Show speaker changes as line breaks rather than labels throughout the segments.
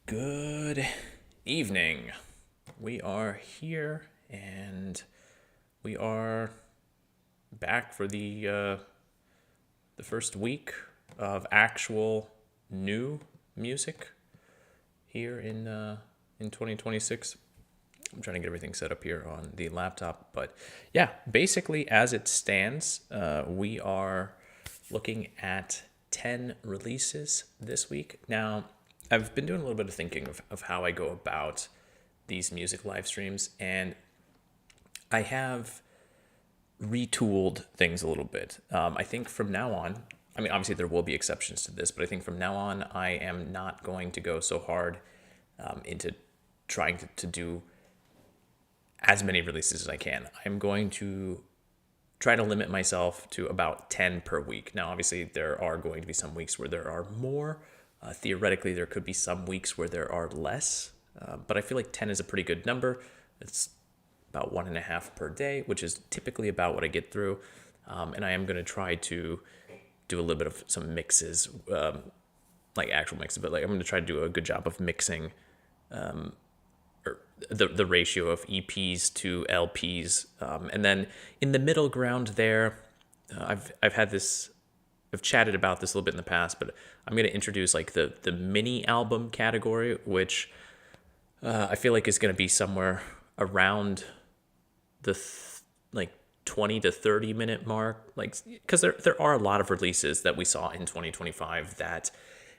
Good evening. We are here and we are back for the first week of actual new music here in 2026. I'm trying to get everything set up here on the laptop, but yeah, basically as it stands, we are looking at 10 releases this week. Now, I've been doing a little bit of thinking of how I go about these music live streams, and I have retooled things a little bit. I think from now on, I mean, obviously there will be exceptions to this, but I think from now on, I am not going to go so hard into trying to do as many releases as I can. I'm going to try to limit myself to about 10 per week. Now, obviously, there are going to be some weeks where there are more. Theoretically, there could be some weeks where there are less, but I feel like 10 is a pretty good number. It's about 1.5 per day, which is typically about what I get through. And I am going to try to do a little bit of some mixes, like actual mixes, but like I'm going to try to do a good job of mixing or the ratio of EPs to LPs. And then in the middle ground there, I've chatted about this a little bit in the past, but I'm going to introduce like the mini album category, which I feel like is going to be somewhere around the like 20 to 30 minute mark, like because there are a lot of releases that we saw in 2025 that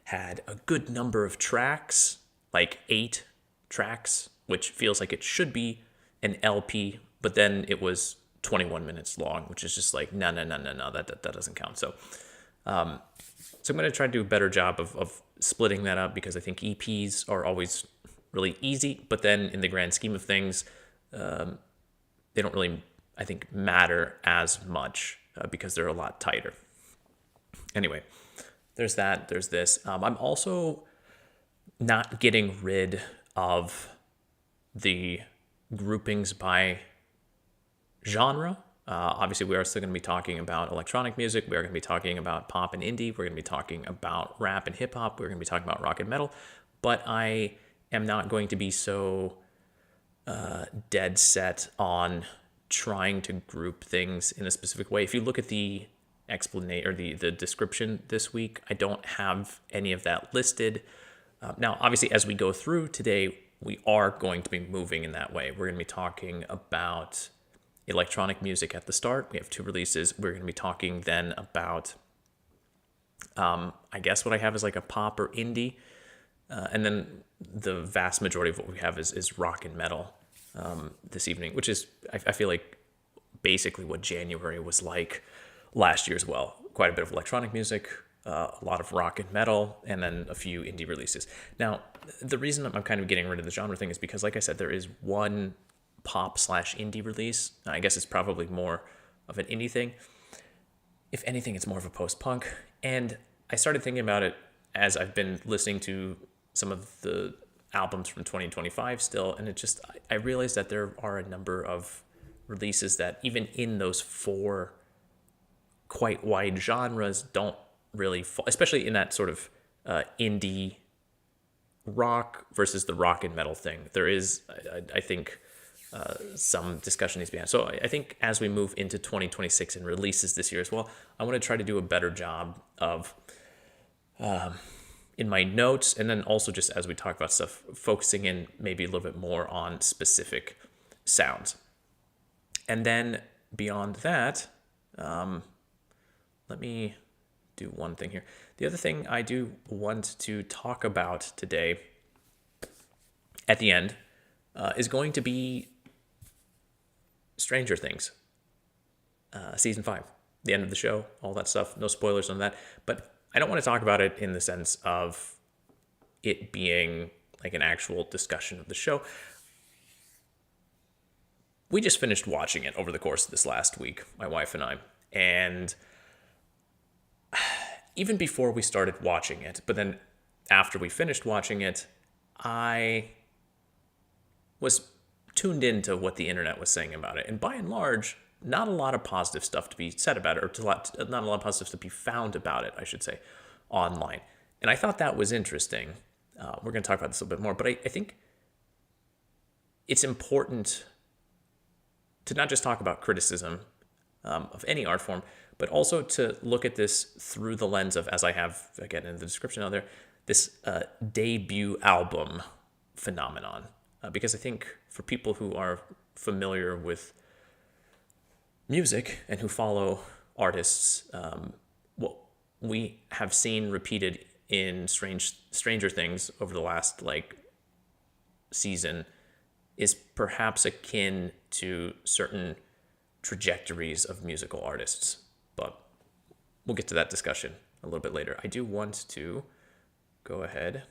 had a good number of tracks, like 8 tracks, which feels like it should be an LP, but then it was 21 minutes long, which is just like no, that doesn't count. So I'm going to try to do a better job of splitting that up, because I think EPs are always really easy, but then in the grand scheme of things, they don't really, I think, matter as much because they're a lot tighter. Anyway, there's that. There's this. I'm also not getting rid of the groupings by genre. Obviously, we are still going to be talking about electronic music. We are going to be talking about pop and indie. We're going to be talking about rap and hip hop. We're going to be talking about rock and metal. But I am not going to be so dead set on trying to group things in a specific way. If you look at the explanation or the description this week, I don't have any of that listed. Now, obviously, as we go through today, we are going to be moving in that way. We're going to be talking about electronic music at the start. We have 2 releases. We're going to be talking then about, I guess what I have is like a pop or indie. And then the vast majority of what we have is rock and metal this evening, which is, I feel like, basically what January was like last year as well. Quite a bit of electronic music, a lot of rock and metal, and then a few indie releases. Now, the reason I'm kind of getting rid of the genre thing is because, like I said, there is one pop/indie release. I guess it's probably more of an indie thing. If anything, it's more of a post-punk. And I started thinking about it as I've been listening to some of the albums from 2025 still, and I realized that there are a number of releases that even in those 4 quite wide genres don't really fall, especially in that sort of indie rock versus the rock and metal thing. There is, I think, some discussion needs to be had. So I think as we move into 2026 and releases this year as well, I want to try to do a better job of, in my notes, and then also just as we talk about stuff, focusing in maybe a little bit more on specific sounds. And then beyond that, let me do one thing here. The other thing I do want to talk about today at the end is going to be Stranger Things, season 5, the end of the show, all that stuff. No spoilers on that. But I don't want to talk about it in the sense of it being like an actual discussion of the show. We just finished watching it over the course of this last week, my wife and I. And even before we started watching it, but then after we finished watching it, I was tuned into what the internet was saying about it. And by and large, not a lot of positive stuff to be said about it, or not a lot of positive stuff to be found about it, I should say. online. And I thought that was interesting. We're going to talk about this a little bit more, but I think it's important to not just talk about criticism of any art form, but also to look at this through the lens of, as I have, again, in the description out there, this debut album phenomenon. Because I think for people who are familiar with music and who follow artists, what we have seen repeated in Stranger Things over the last season is perhaps akin to certain trajectories of musical artists, but we'll get to that discussion a little bit later. I do want to go ahead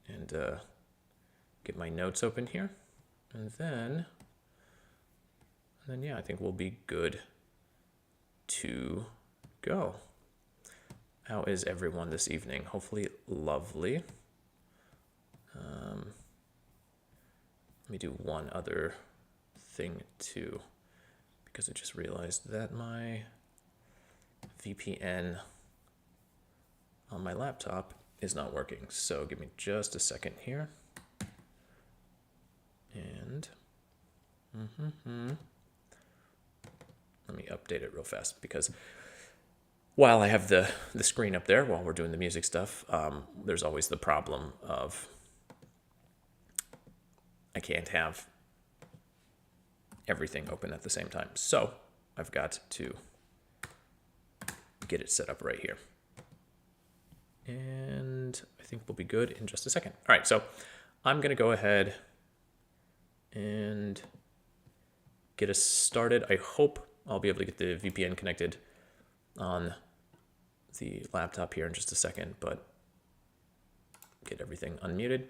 and get my notes open here, and then yeah, I think we'll be good to go. How is everyone this evening? Hopefully lovely. Let me do one other thing too, because I just realized that my VPN on my laptop is not working. So give me just a second here. And let me update it real fast, because while I have the screen up there while we're doing the music stuff, there's always the problem of I can't have everything open at the same time. So I've got to get it set up right here. And I think we'll be good in just a second. All right, so I'm going to go ahead and get us started. I hope I'll be able to get the VPN connected on the laptop here in just a second, but get everything unmuted.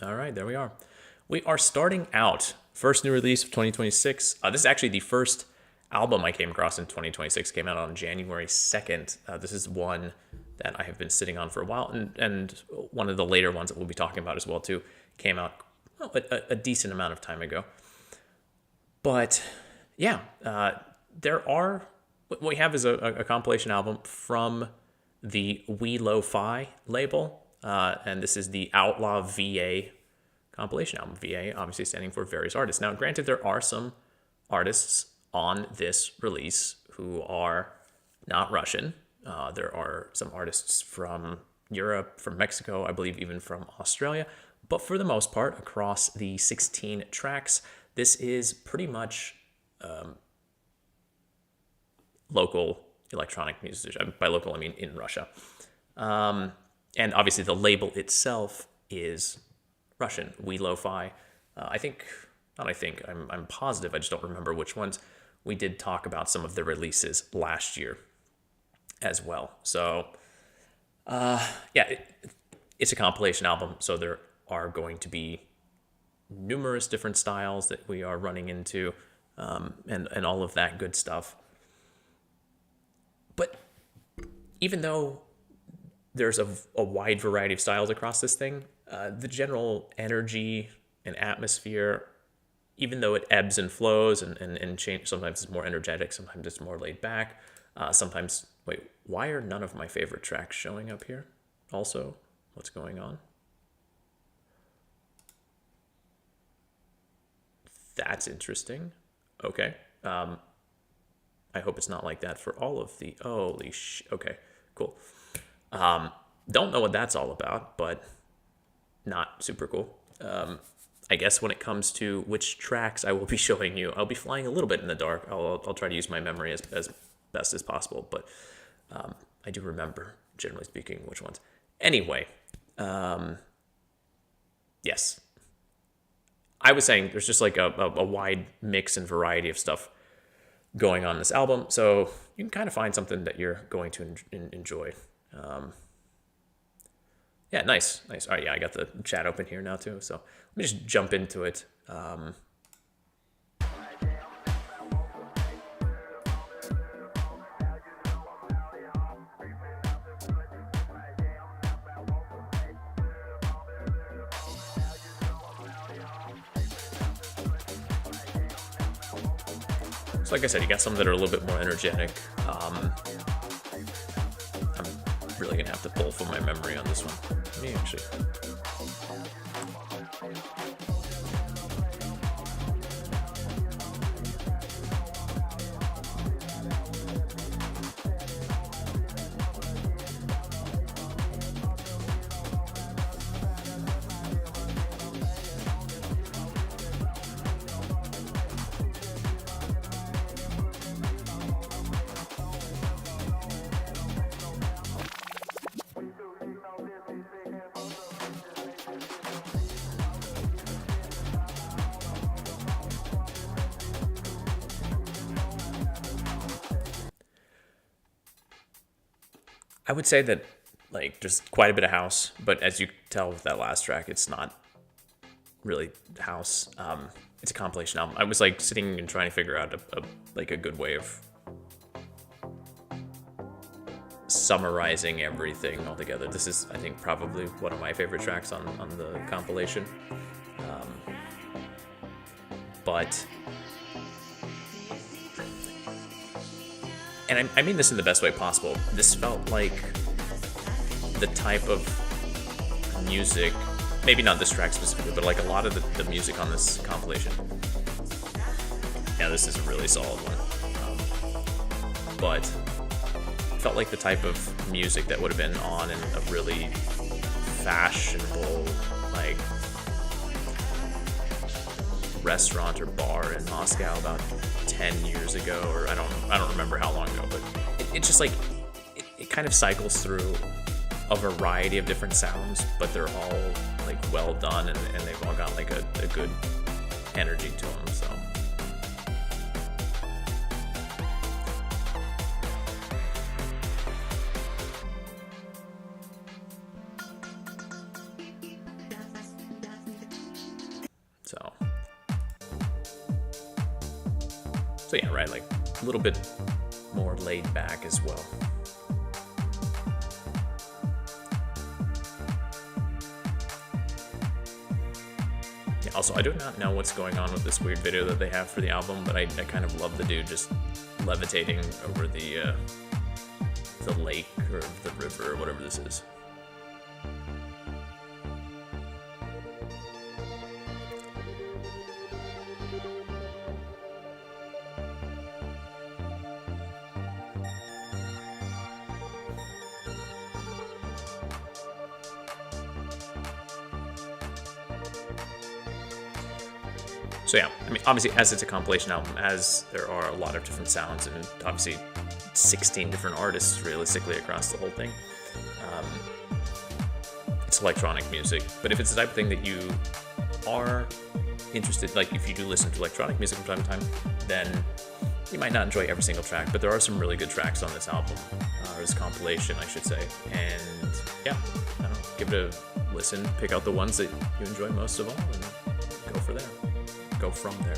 All right, there we are. We are starting out. First new release of 2026. This is actually the first album I came across in 2026. Came out on January 2nd. This is one that I have been sitting on for a while, and one of the later ones that we'll be talking about as well too came out a decent amount of time ago. But yeah, what we have is a compilation album from the welofi label. And this is the Outlaw VA compilation album. VA obviously standing for various artists. Now, granted, there are some artists on this release who are not Russian. There are some artists from Europe, from Mexico, I believe even from Australia. But for the most part, across the 16 tracks, this is pretty much local electronic musician. By local, I mean in Russia. And obviously the label itself is Russian, welofi. I'm positive, I just don't remember which ones. We did talk about some of the releases last year as well. So, it's a compilation album, so there are going to be numerous different styles that we are running into, and all of that good stuff. But even though there's a wide variety of styles across this thing, the general energy and atmosphere, even though it ebbs and flows and change, sometimes it's more energetic, sometimes it's more laid back, sometimes, why are none of my favorite tracks showing up here? Also, what's going on? That's interesting. Okay. I hope it's not like that for all of the, okay, cool. Don't know what that's all about, but not super cool. I guess when it comes to which tracks I will be showing you, I'll be flying a little bit in the dark. I'll try to use my memory as best as possible, but I do remember, generally speaking, which ones. Anyway, yes. I was saying there's just like a wide mix and variety of stuff going on in this album, so you can kind of find something that you're going to enjoy. Yeah, nice. All right, yeah, I got the chat open here now too, so let me just jump into it. So like I said, you got some that are a little bit more energetic. I'm really gonna have to pull from my memory on this one. Let me actually. I would say that, like, there's quite a bit of house, but as you tell with that last track, it's not really house. It's a compilation album. I was like sitting and trying to figure out a good way of summarizing everything all together. This is, I think, probably one of my favorite tracks on the compilation. But and I mean this in the best way possible. This felt like the type of music, maybe not this track specifically, but like a lot of the music on this compilation. Yeah, this is a really solid one. But it felt like the type of music that would have been on in a really fashionable, like, restaurant or bar in Moscow about 10 years ago, or I don't remember how long ago, but it's just like it kind of cycles through a variety of different sounds, but they're all like well done, and they've all got like a good energy to them. So yeah, right, like a little bit more laid back as well. Yeah, also, I do not know what's going on with this weird video that they have for the album, but I kind of love the dude just levitating over the lake or the river or whatever this is. So yeah, I mean, obviously, as it's a compilation album, as there are a lot of different sounds, and obviously 16 different artists realistically across the whole thing, it's electronic music. But if it's the type of thing that you are interested, like if you do listen to electronic music from time to time, then you might not enjoy every single track, but there are some really good tracks on this album, or this compilation, I should say. And yeah, I don't know, give it a listen, pick out the ones that you enjoy most of all, and go for there. Go from there.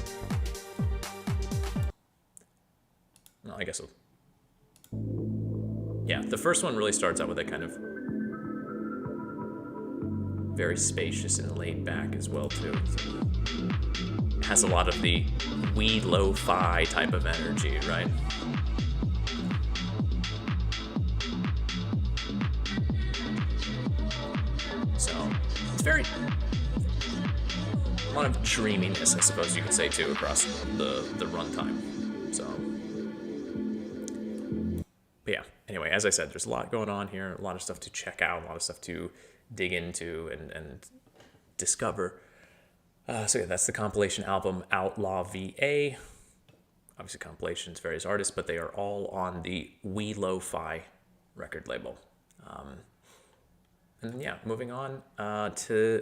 Well, I guess yeah, the first one really starts out with a kind of very spacious and laid back as well too. It has a lot of the welofi type of energy, right? So it's very a lot of dreaminess, I suppose you could say, too, across the runtime. So, but yeah, anyway, as I said, there's a lot going on here, a lot of stuff to check out, a lot of stuff to dig into and discover. So yeah, that's the compilation album Outlaw VA. Obviously compilations, various artists, but they are all on the welofi record label. And yeah, moving on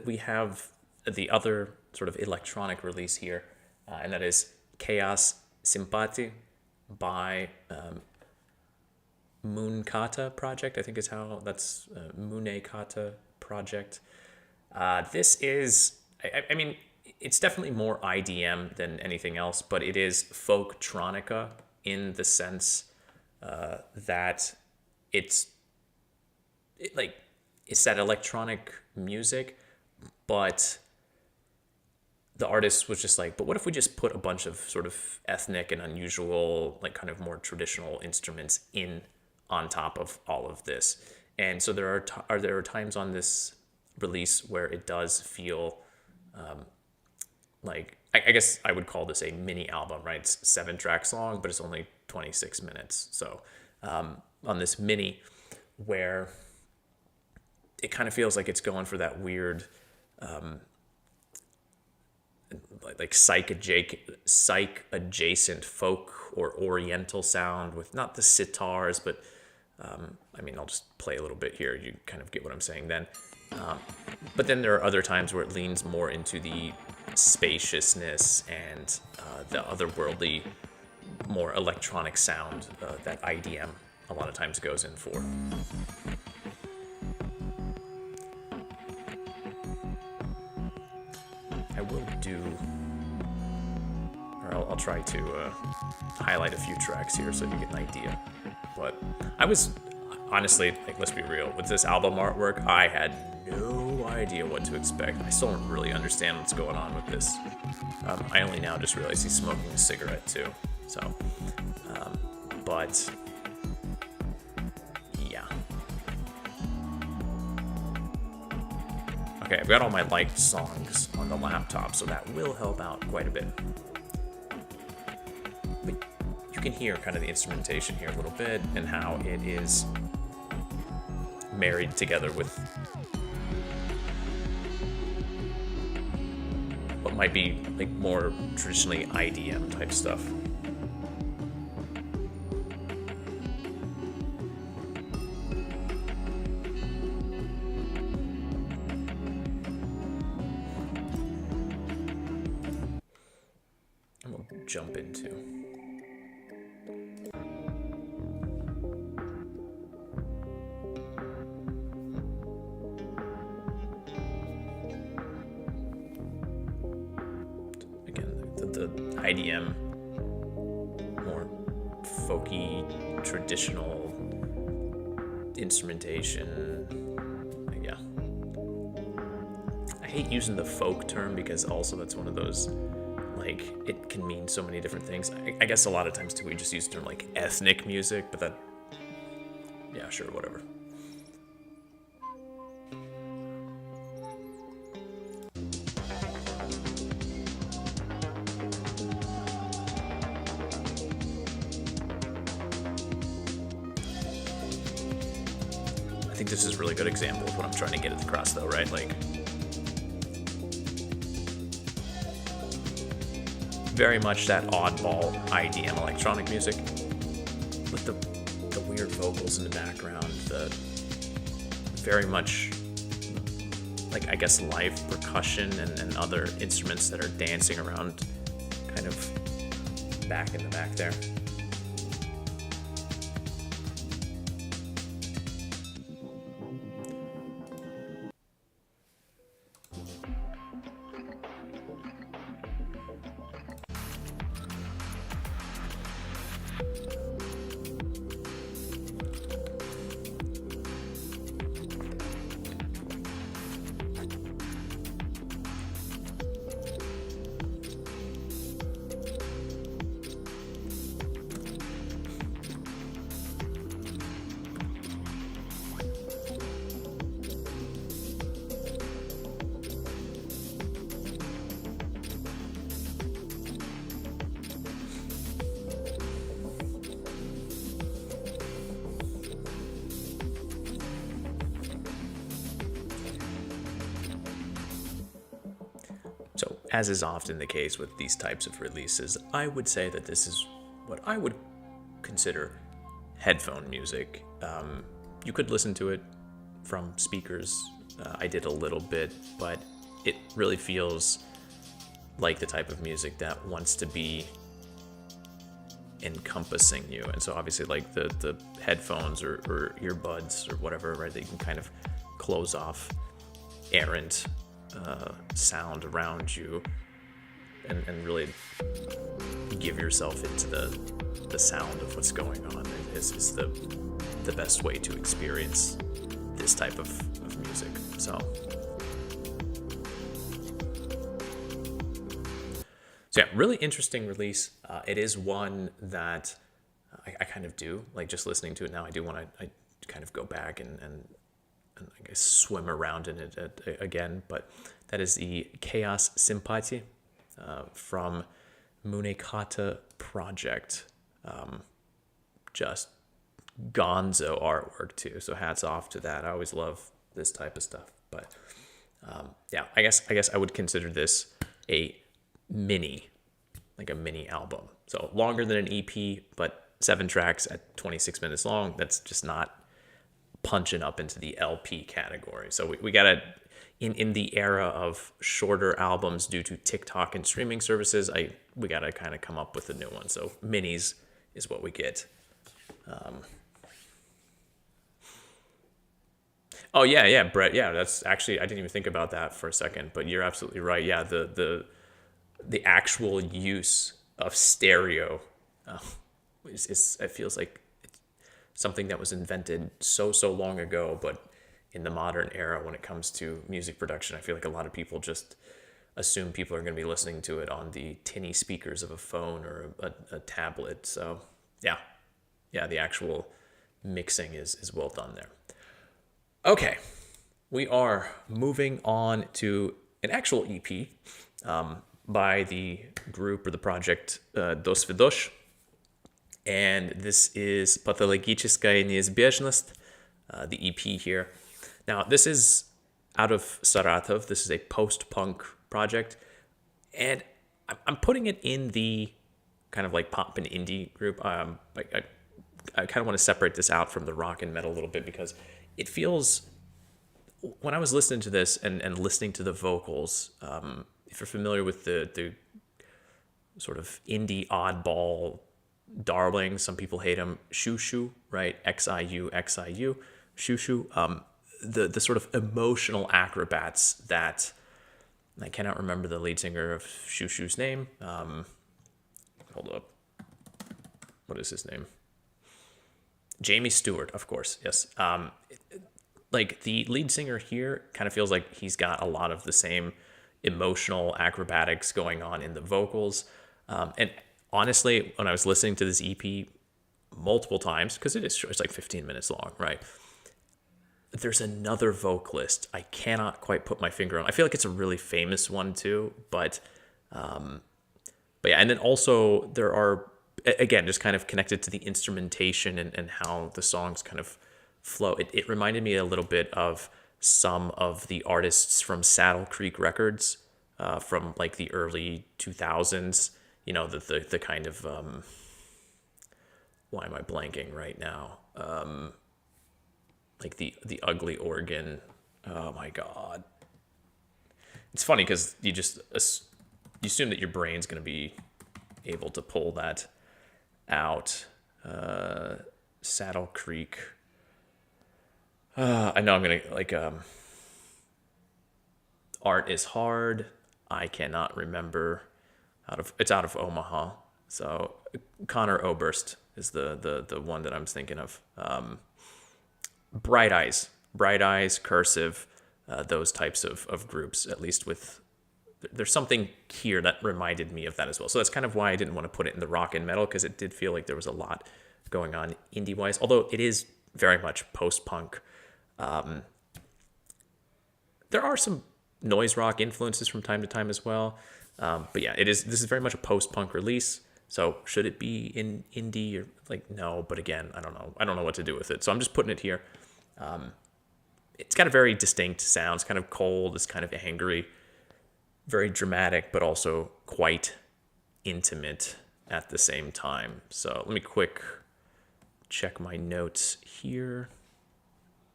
we have the other sort of electronic release here, and that is Chaos Simpaty by Munekata Project, I think is how that's Munekata Project. This is, I mean, it's definitely more IDM than anything else, but it is folktronica in the sense that it's that electronic music, but the artist was just like, but what if we just put a bunch of sort of ethnic and unusual, like kind of more traditional instruments on top of all of this? And so there are times on this release where it does feel like, I guess I would call this a mini album, right? It's 7 tracks long, but it's only 26 minutes. So on this mini, where it kind of feels like it's going for that weird like psych adjacent folk or oriental sound with not the sitars, but I mean, I'll just play a little bit here. You kind of get what I'm saying then. But then there are other times where it leans more into the spaciousness and the otherworldly, more electronic sound that IDM a lot of times goes in for. I will do, or I'll try to highlight a few tracks here so you get an idea. But I was, honestly, like, let's be real, with this album artwork, I had no idea what to expect. I still don't really understand what's going on with this. I only now just realized he's smoking a cigarette too. So, but yeah. Okay, I've got all my liked songs on the laptop, so that will help out quite a bit. But you can hear kind of the instrumentation here a little bit and how it is married together with what might be like more traditionally IDM type stuff. I'm gonna jump into the IDM, more folky, traditional instrumentation. Yeah. I hate using the folk term because also that's one of those, like, it can mean so many different things. I guess a lot of times too we just use the term like ethnic music, but that, yeah, sure, whatever. I think this is a really good example of what I'm trying to get across though, right? Like, very much that oddball IDM electronic music with the weird vocals in the background, the very much like, I guess, live percussion and other instruments that are dancing around kind of back in the back there. So, as is often the case with these types of releases, I would say that this is what I would consider headphone music. You could listen to it from speakers. I did a little bit, but it really feels like the type of music that wants to be encompassing you. And so obviously, like, the headphones or earbuds or whatever, right, they can kind of close off errant sound around you and really give yourself into the sound of what's going on. Is the best way to experience this type of music. So yeah, really interesting release. It is one that I kind of do, like, just listening to it now, I do want to kind of go back and I guess swim around in it again. But that is the Chaos Simpaty from Munekata project. Just gonzo artwork too, so hats off to that. I always love this type of stuff. But yeah, I guess I would consider this a mini album. So longer than an EP, but 7 tracks at 26 minutes long. That's just not punching up into the LP category. So we gotta, in the era of shorter albums due to TikTok and streaming services, we gotta kind of come up with a new one. So minis is what we get. Oh yeah, Brett. Yeah, that's actually, I didn't even think about that for a second, but you're absolutely right. Yeah, the actual use of stereo it feels like it's something that was invented so long ago, but in the modern era, when it comes to music production, I feel like a lot of people just assume people are going to be listening to it on the tinny speakers of a phone or a tablet. So yeah, the actual mixing is well done there. Okay, we are moving on to an actual EP by the group or the project dosvidошь, and this is Патологическая, неизбежность, the EP here. Now, this is out of Saratov. This is a post-punk project, and I'm putting it in the kind of like pop and indie group. I kind of want to separate this out from the rock and metal a little bit, because it feels, when I was listening to this and listening to the vocals, if you're familiar with the sort of indie oddball darling, some people hate him, Shushu, right? Xiu, Shushu. The sort of emotional acrobats that, I cannot remember the lead singer of Shushu's name. Hold up. What is his name? Jamie Stewart, of course, yes. Like the lead singer here kind of feels like he's got a lot of the same emotional acrobatics going on in the vocals. And honestly, when I was listening to this EP multiple times, because it's like 15 minutes long, right? There's another vocalist I cannot quite put my finger on. I feel like it's a really famous one too, but yeah. And then also there are, again, just kind of connected to the instrumentation and how the songs kind of flow. It reminded me a little bit of some of the artists from Saddle Creek Records from like the early 2000s. You know, the kind of, why am I blanking right now? Like the ugly organ. Oh my God. It's funny because you assume that your brain's going to be able to pull that out. Saddle Creek. I know I'm going to like, Art is Hard. I cannot remember. It's out of Omaha. So Connor Oberst is the one that I'm thinking of. Bright Eyes, Cursive, those types of groups, at least there's something here that reminded me of that as well. So that's kind of why I didn't want to put it in the rock and metal, because it did feel like there was a lot going on indie-wise, although it is very much post-punk. There are some noise rock influences from time to time as well. But yeah, this is very much a post-punk release. So should it be in indie or like, no, but again, I don't know. I don't know what to do with it. So I'm just putting it here. It's got a very distinct sound. It's kind of cold. It's kind of angry, very dramatic, but also quite intimate at the same time. So let me quick check my notes here.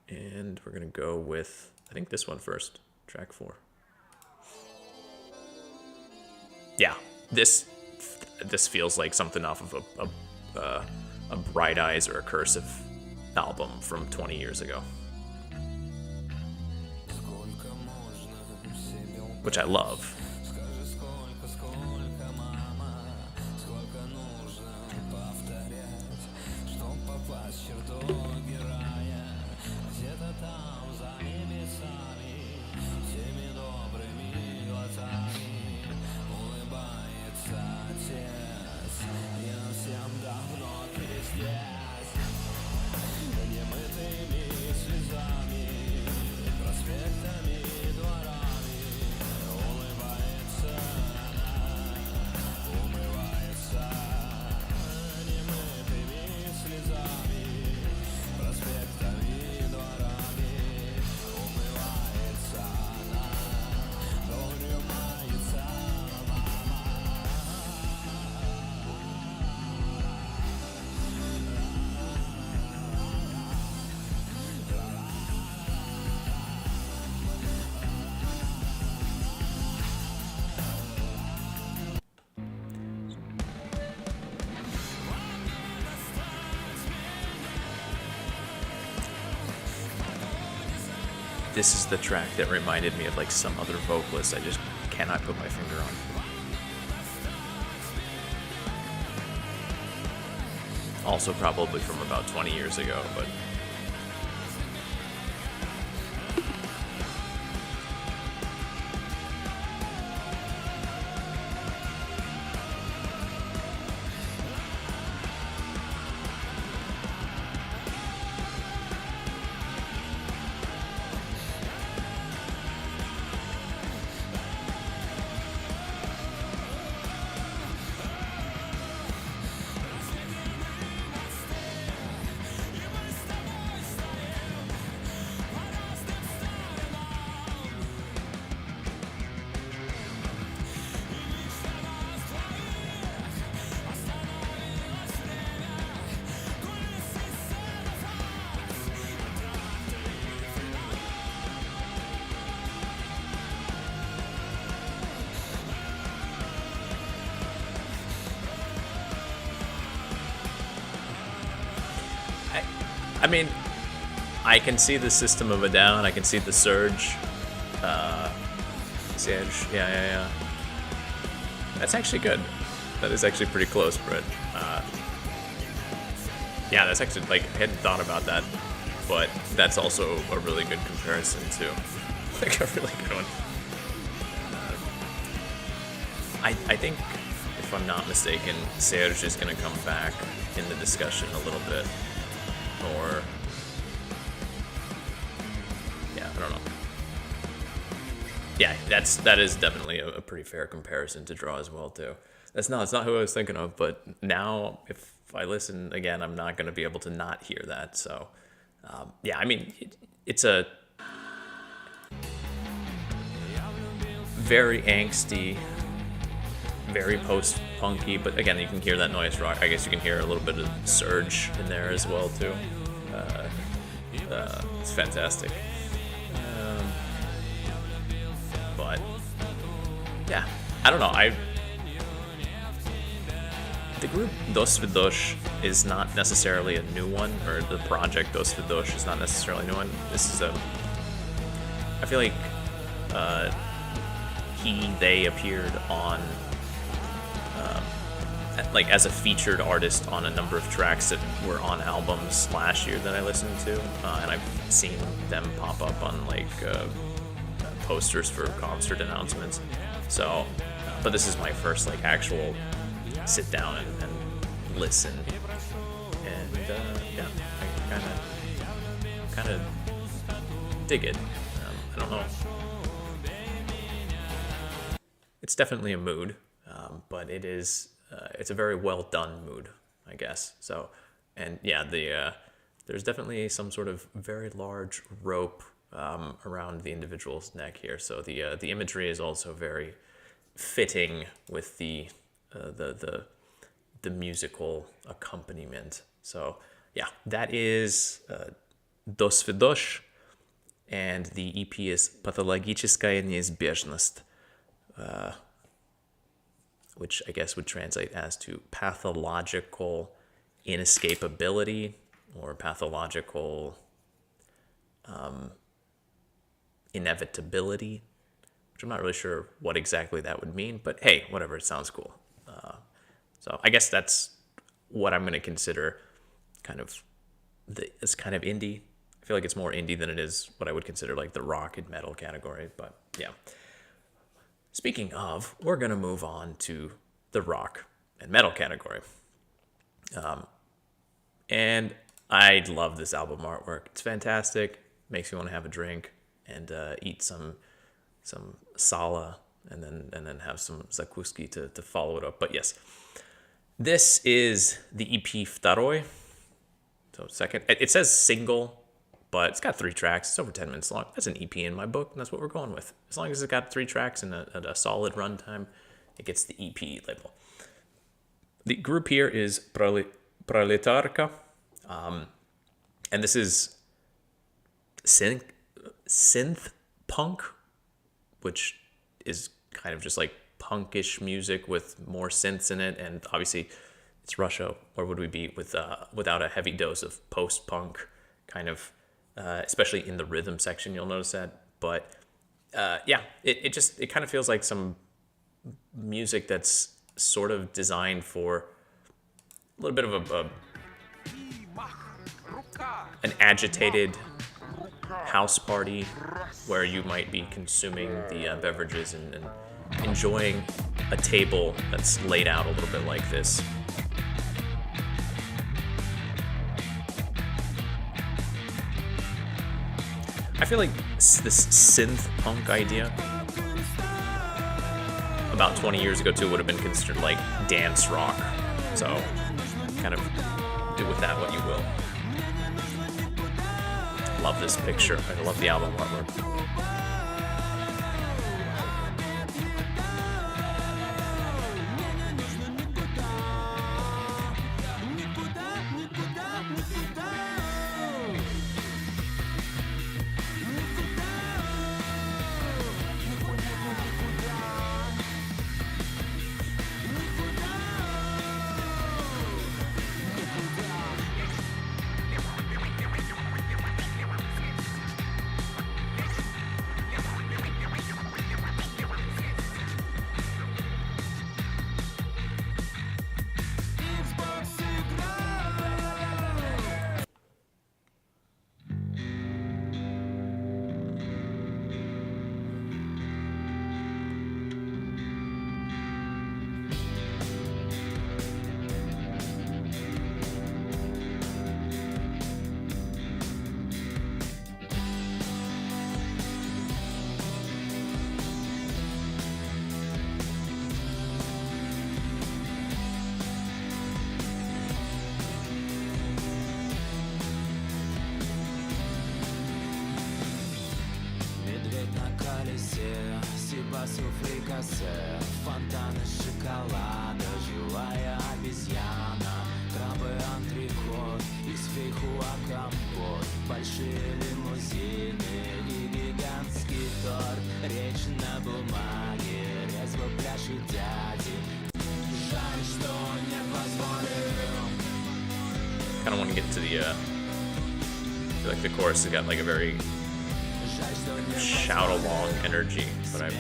And we're going to go with, I think this one first, track 4. Yeah, this feels like something off of a Bright Eyes or a Cursive album from 20 years ago, which I love. this is the track that reminded me of like some other vocalist I just cannot put my finger on. Also probably from about 20 years ago, but I mean, I can see the System of a Down. I can see the Surge. Surge. Yeah. That's actually good. That is actually pretty close, Brett. Yeah, that's actually, like, I hadn't thought about that, but that's also a really good comparison, too. Like, a really good one. I think, if I'm not mistaken, Serge is going to come back in the discussion a little bit. Or, yeah, I don't know. Yeah, that is definitely a pretty fair comparison to draw as well, too. It's not who I was thinking of, but now if I listen again, I'm not going to be able to not hear that. So, yeah, I mean, it's a very angsty, very post-punky, but again, you can hear that noise rock. I guess you can hear a little bit of Surge in there as well, too. It's fantastic. But, yeah, I don't know. The group dosvidosh is not necessarily a new one, or the project dosvidosh is not necessarily a new one. This is I feel like they appeared on like as a featured artist on a number of tracks that were on albums last year that I listened to, and I've seen them pop up on like posters for concert announcements. So, but this is my first like actual sit down and listen, and yeah, I kind of dig it. I don't know. It's definitely a mood, but it is. It's a very well done mood, I guess. So, and yeah, there's definitely some sort of very large rope around the individual's neck here. So the imagery is also very fitting with the musical accompaniment. So yeah, that is dosvidosh, and the EP is Pатологическая неизбежность. Which I guess would translate as to pathological inescapability, or pathological inevitability, which I'm not really sure what exactly that would mean, but hey, whatever, it sounds cool. So I guess that's what I'm going to consider it's kind of indie. I feel like it's more indie than it is what I would consider like the rock and metal category, but yeah. Speaking of, we're going to move on to the rock and metal category. And I love this album artwork. It's fantastic. Makes me want to have a drink and eat some sala and then have some zakuski to follow it up. But yes, this is the EP Vtoroi. So second. It says single, but it's got 3 tracks. It's over 10 minutes long. That's an EP in my book, and that's what we're going with. As long as it's got 3 tracks and a solid runtime, it gets the EP label. The group here is Proletárka, and this is synth punk, which is kind of just like punkish music with more synths in it, and obviously it's Russia. Where would we be without a heavy dose of post-punk kind of especially in the rhythm section. You'll notice that. But yeah, it kind of feels like some music that's sort of designed for a little bit of an agitated house party where you might be consuming the beverages and enjoying a table that's laid out a little bit like this. I feel like this synth punk idea about 20 years ago too would have been considered like dance rock. So kind of do with that what you will. Love this picture. I love the album artwork.
Фонтаны шоколада, живая обезьяна, крабы антрикот, из фейхуа компот, большие лимузины и гигантский торт, речь на бумаге, резво пляшут дяди. Жаль, что не позволил.
Kind of want to get to the, I feel like the chorus has got like a very shout along energy, but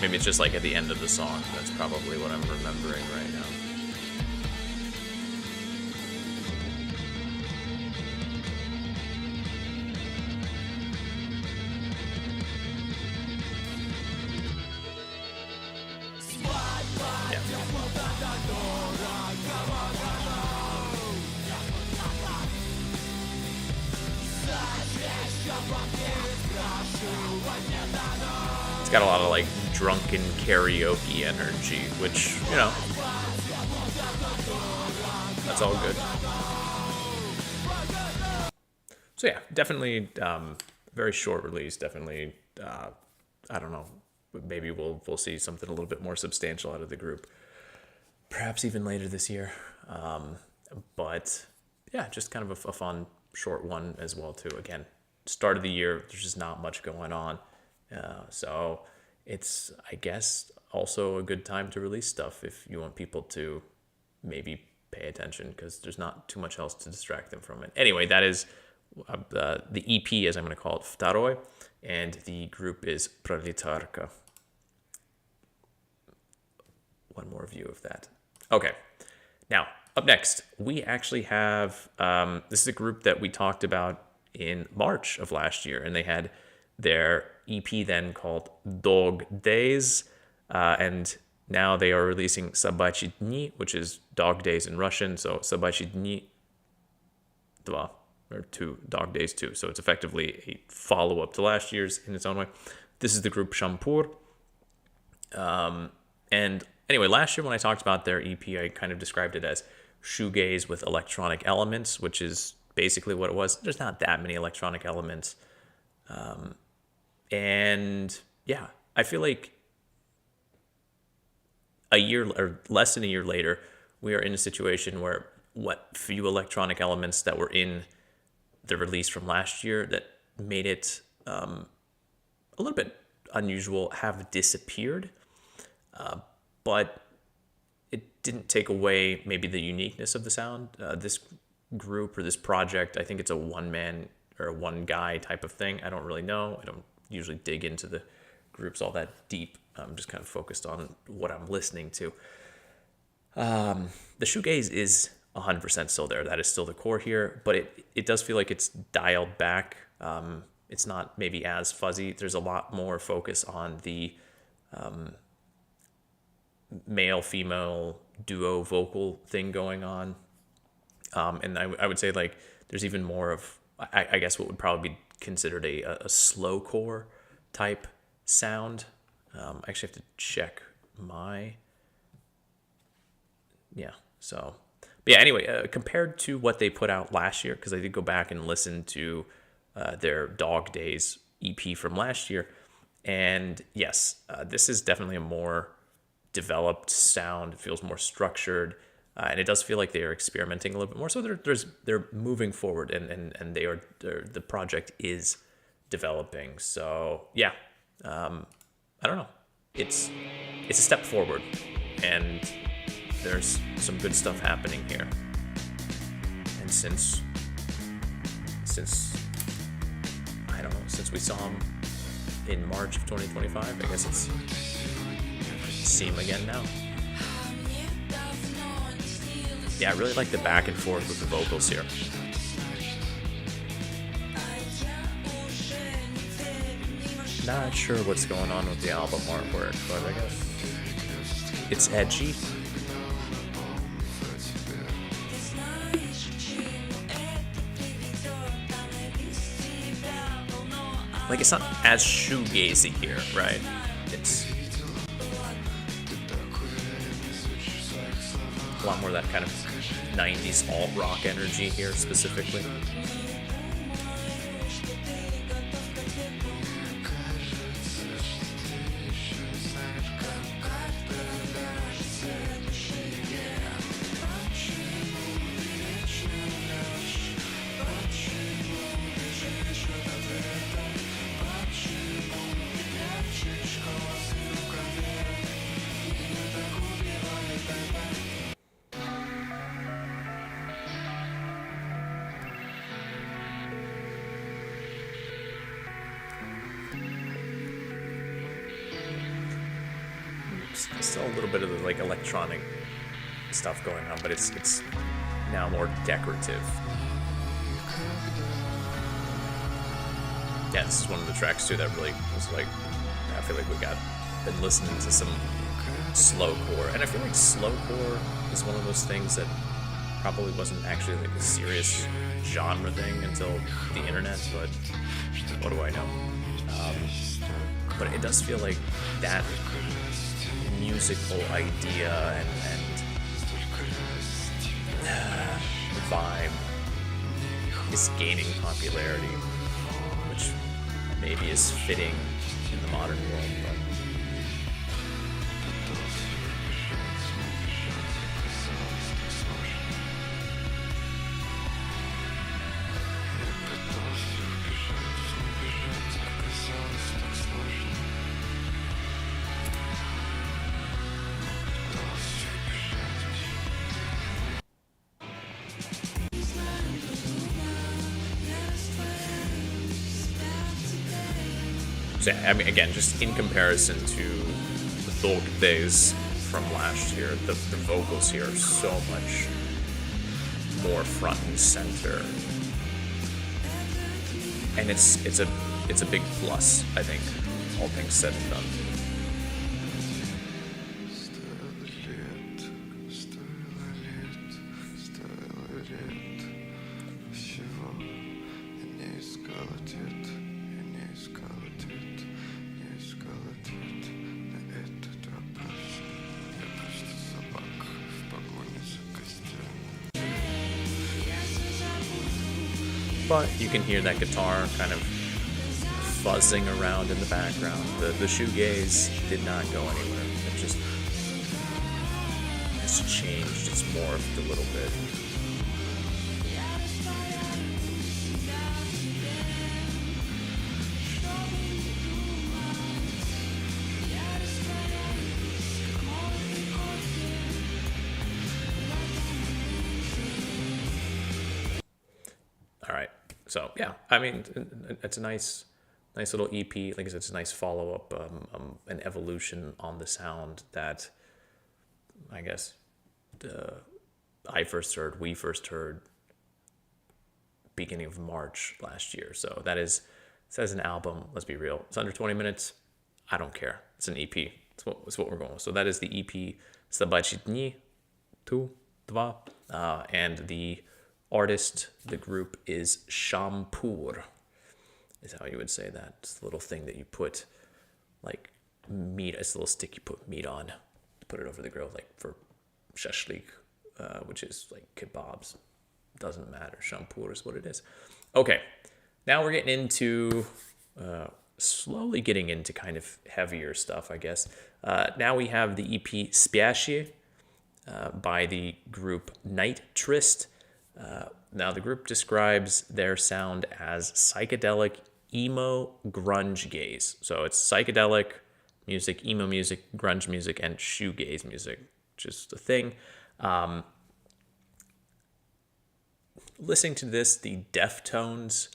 maybe it's just like at the end of the song. That's probably what I'm remembering right now. It's got a lot of like drunken karaoke energy, which, you know, that's all good. So yeah, definitely very short release. Definitely, I don't know, maybe we'll see something a little bit more substantial out of the group, perhaps even later this year. But yeah, just kind of a fun short one as well too. Again, start of the year, there's just not much going on. So it's, I guess, also a good time to release stuff if you want people to maybe pay attention, because there's not too much else to distract them from it. Anyway, that is the EP, as I'm going to call it, Второй, and the group is Prolетарка. One more view of that. Okay, now up next, we actually have, this is a group that we talked about in March of last year, and they had their EP then called Dog Days, and now they are releasing Собачьи дни, which is Dog Days in Russian, so Собачьи дни 2, or 2, Dog Days 2, so it's effectively a follow-up to last year's in its own way. This is the group Шампур, and anyway, last year when I talked about their EP, I kind of described it as shoegaze with electronic elements, which is basically what it was. There's not that many electronic elements. And yeah, I feel like a year or less than a year later, we are in a situation where what few electronic elements that were in the release from last year that made it a little bit unusual have disappeared. But it didn't take away maybe the uniqueness of the sound. This group or this project. I think it's a one-man or a one-guy type of thing. I don't really know. I don't usually dig into the groups all that deep. I'm just kind of focused on what I'm listening to. The shoegaze is 100% still there. That is still the core here, but it does feel like it's dialed back. It's not maybe as fuzzy. There's a lot more focus on the male-female duo vocal thing going on. And I would say like there's even more of, I guess, what would probably be considered a slowcore type sound. I actually have to check my, so. But yeah, anyway, compared to what they put out last year, because I did go back and listen to their Dog Days EP from last year, and yes, this is definitely a more developed sound. It feels more structured, and it does feel like they are experimenting a little bit more. So they're moving forward, and the project is developing. So yeah, I don't know. It's a step forward, and there's some good stuff happening here. And since I don't know, since we saw him in March of 2025, I guess it's see him again now. Yeah, I really like the back and forth with the vocals here. Not sure what's going on with the album artwork, but I guess it's edgy. Like, it's not as shoegazy here, right? It's a lot more of that kind of 90s alt-rock energy here, specifically. Still a little bit of the like electronic stuff going on, but it's now more decorative. Yeah, this is one of the tracks too that really was like, I feel like we been listening to some slowcore, and I feel like slowcore is one of those things that probably wasn't actually like a serious genre thing until the internet, but what do I know? But it does feel like that musical idea and vibe is gaining popularity, which maybe is fitting in the modern world. But so, I mean, again, just in comparison to the Dog Days from last year, the vocals here are so much more front and center, and it's a big plus, I think, all things said and done. But you can hear that guitar kind of fuzzing around in the background. The shoegaze did not go anywhere. It just has changed. It's morphed a little bit. All right. So yeah, I mean, it's a nice little EP. Like I said, it's a nice follow up, an evolution on the sound that I guess we first heard beginning of March last year. So that is, it says an album. Let's be real. It's under 20 minutes. I don't care. It's an EP. It's what we're going with. So that is the EP Собачьи, 2, and the artist, the group is Шампур, is how you would say that. It's the little thing that you put like meat. It's a little stick you put meat on to put it over the grill, like for shashlik, which is like kebabs. Doesn't matter. Shāmpūr is what it is. Okay, now we're getting into slowly getting into kind of heavier stuff, I guess. Now we have the EP Spящие by the group Tryst. Now the group describes their sound as psychedelic emo grunge gaze. So it's psychedelic music, emo music, grunge music, and shoegaze music, which is the thing. Listening to this, the Deftones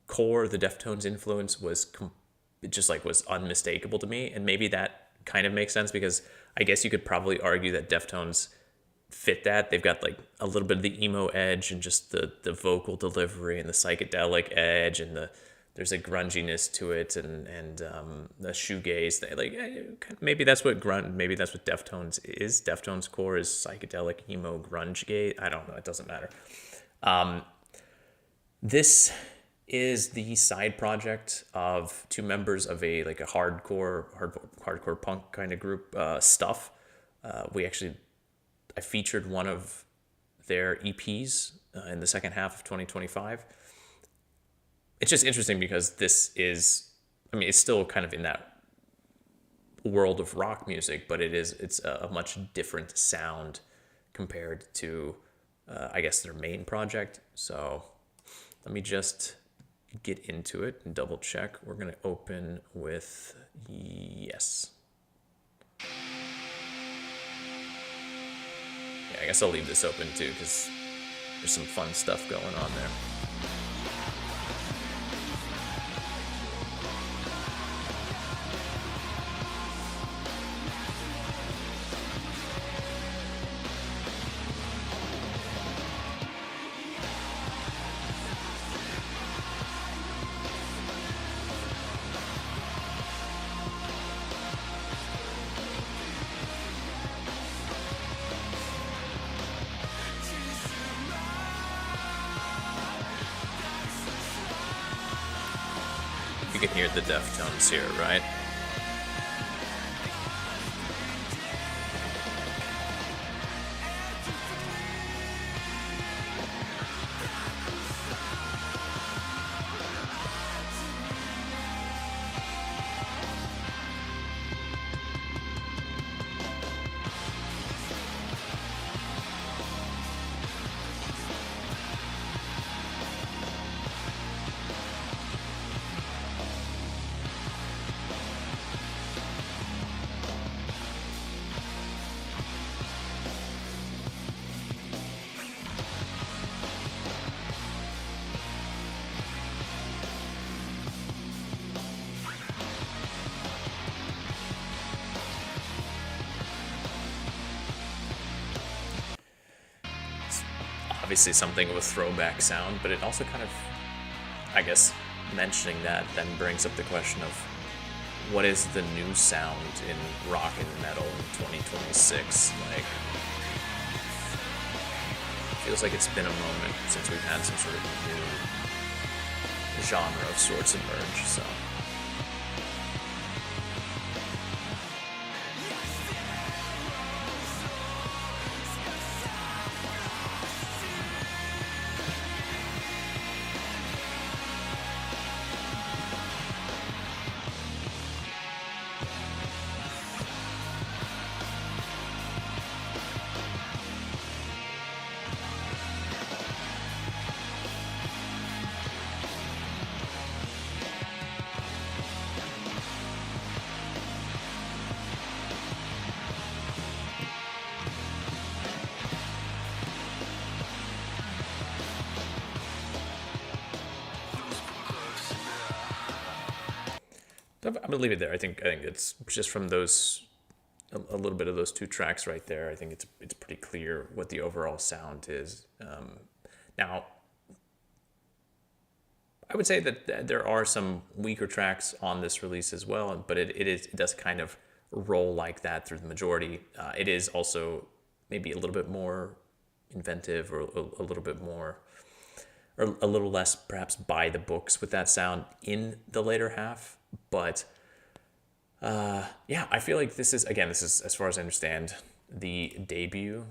core, the Deftones influence was was unmistakable to me, and maybe that kind of makes sense because I guess you could probably argue that Deftones fit that. They've got like a little bit of the emo edge and just the vocal delivery and the psychedelic edge, and there's a grunginess to it, and the shoegaze thing. Like maybe that's what Deftones is. Deftones core is psychedelic emo grunge gaze. I don't know. It doesn't matter. This is the side project of two members of a hardcore punk kind of group, Stuff. I featured one of their EPs in the second half of 2025. It's just interesting because this is, it's still kind of in that world of rock music, but it's a much different sound compared to I guess their main project. So let me just get into it and double check. We're going to open with yes. Yeah, I guess I'll leave this open too because there's some fun stuff going on there. You can hear the Deftones here, right? Obviously something of a throwback sound, but it also kind of, I guess, mentioning that then brings up the question of what is the new sound in rock and metal in 2026? Like, feels like it's been a moment since we've had some sort of new genre of sorts emerge, so. So I'm gonna leave it there. I think it's just from those a little bit of those two tracks right there. I think it's pretty clear what the overall sound is. Now, I would say that there are some weaker tracks on this release as well, but it does kind of roll like that through the majority. It is also maybe a little bit more inventive, or a little bit more, or a little less perhaps by the books with that sound in the later half. But yeah, I feel like this is, as far as I understand, the debut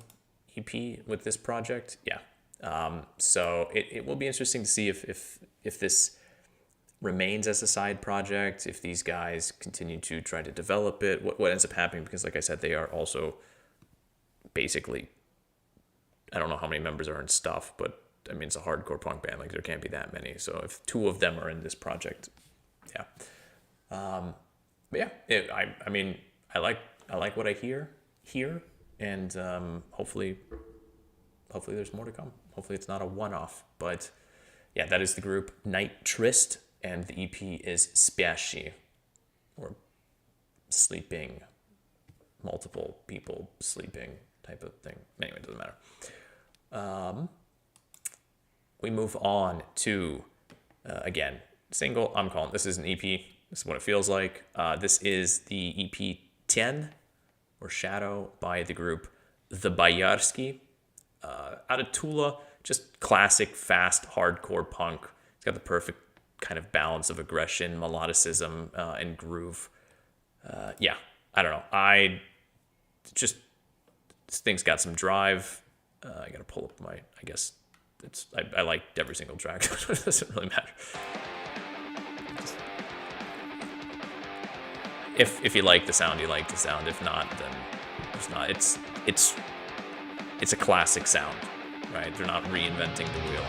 EP with this project. Yeah. So it will be interesting to see if this remains as a side project, if these guys continue to try to develop it, what ends up happening, because like I said, they are also basically, I don't know how many members are in stuff, but I mean, it's a hardcore punk band, like there can't be that many. So if two of them are in this project, yeah. But yeah, I mean, I like what I hear here, and hopefully there's more to come. Hopefully it's not a one-off, but yeah, that is the group Tryst, and the EP is Spyashi, or sleeping, multiple people sleeping type of thing. Anyway, it doesn't matter. We move on to, again, single. I'm calling this is an EP. This is what it feels like. This is the EP 10, or Shadow, by the group the Bojarski, out of Tula. Just classic, fast, hardcore punk. It's got the perfect kind of balance of aggression, melodicism, and groove. Yeah, I don't know. This thing's got some drive. I gotta pull up I guess I liked every single track. It doesn't really matter. If you like the sound, you like the sound. If not, then it's not. It's a classic sound, right? They're not reinventing the wheel.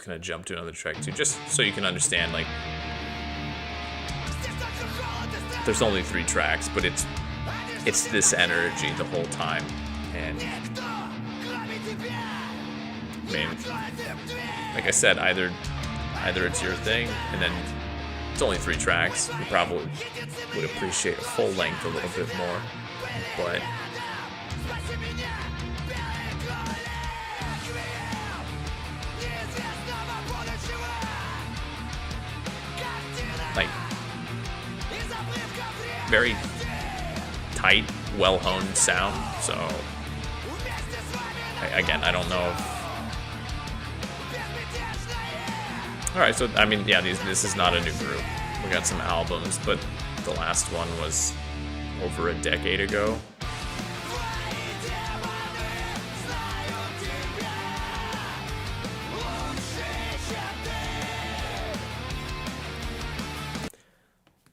Gonna jump to another track too, just so you can understand, like, there's only 3 tracks, but it's this energy the whole time. And I mean, like I said, either it's your thing, and then it's only 3 tracks. You probably would appreciate a full length a little bit more, but like, very tight, well-honed sound. So again, I don't know all right, so I mean, yeah, this is not a new group. We got some albums, but the last one was over a decade ago.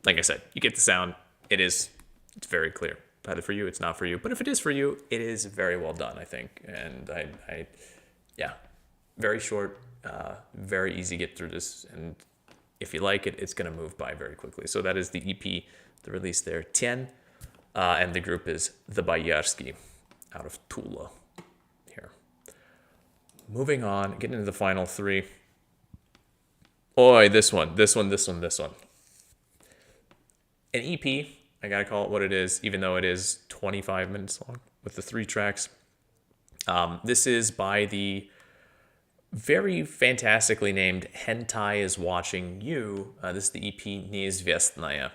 Like I said, you get the sound. It's very clear. Either for you, it's not for you. But if it is for you, it is very well done, I think. And yeah, very short, very easy to get through this. And if you like it, it's going to move by very quickly. So that is the EP, the release there, Tень. And the group is the Bojarski, out of Tula here. Moving on, getting into the final 3. Oi, this one. An EP, I gotta call it what it is, even though it is 25 minutes long with the 3 tracks. This is by the very fantastically named Hentai is Watching You. This is the EP Неизвестное.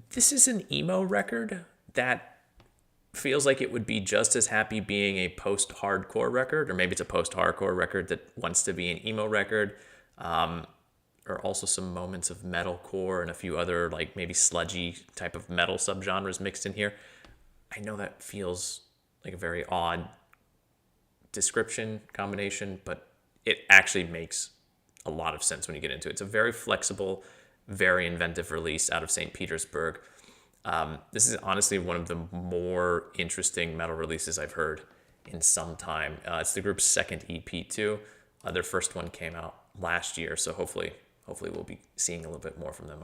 This is an emo record that feels like it would be just as happy being a post-hardcore record, or maybe it's a post-hardcore record that wants to be an emo record. There are also some moments of metalcore and a few other like maybe sludgy type of metal subgenres mixed in here. I know that feels like a very odd description combination, but it actually makes a lot of sense when you get into it. It's a very flexible, very inventive release out of St. Petersburg. This is honestly one of the more interesting metal releases I've heard in some time. It's the group's second EP too. Their first one came out last year, so hopefully we'll be seeing a little bit more from them.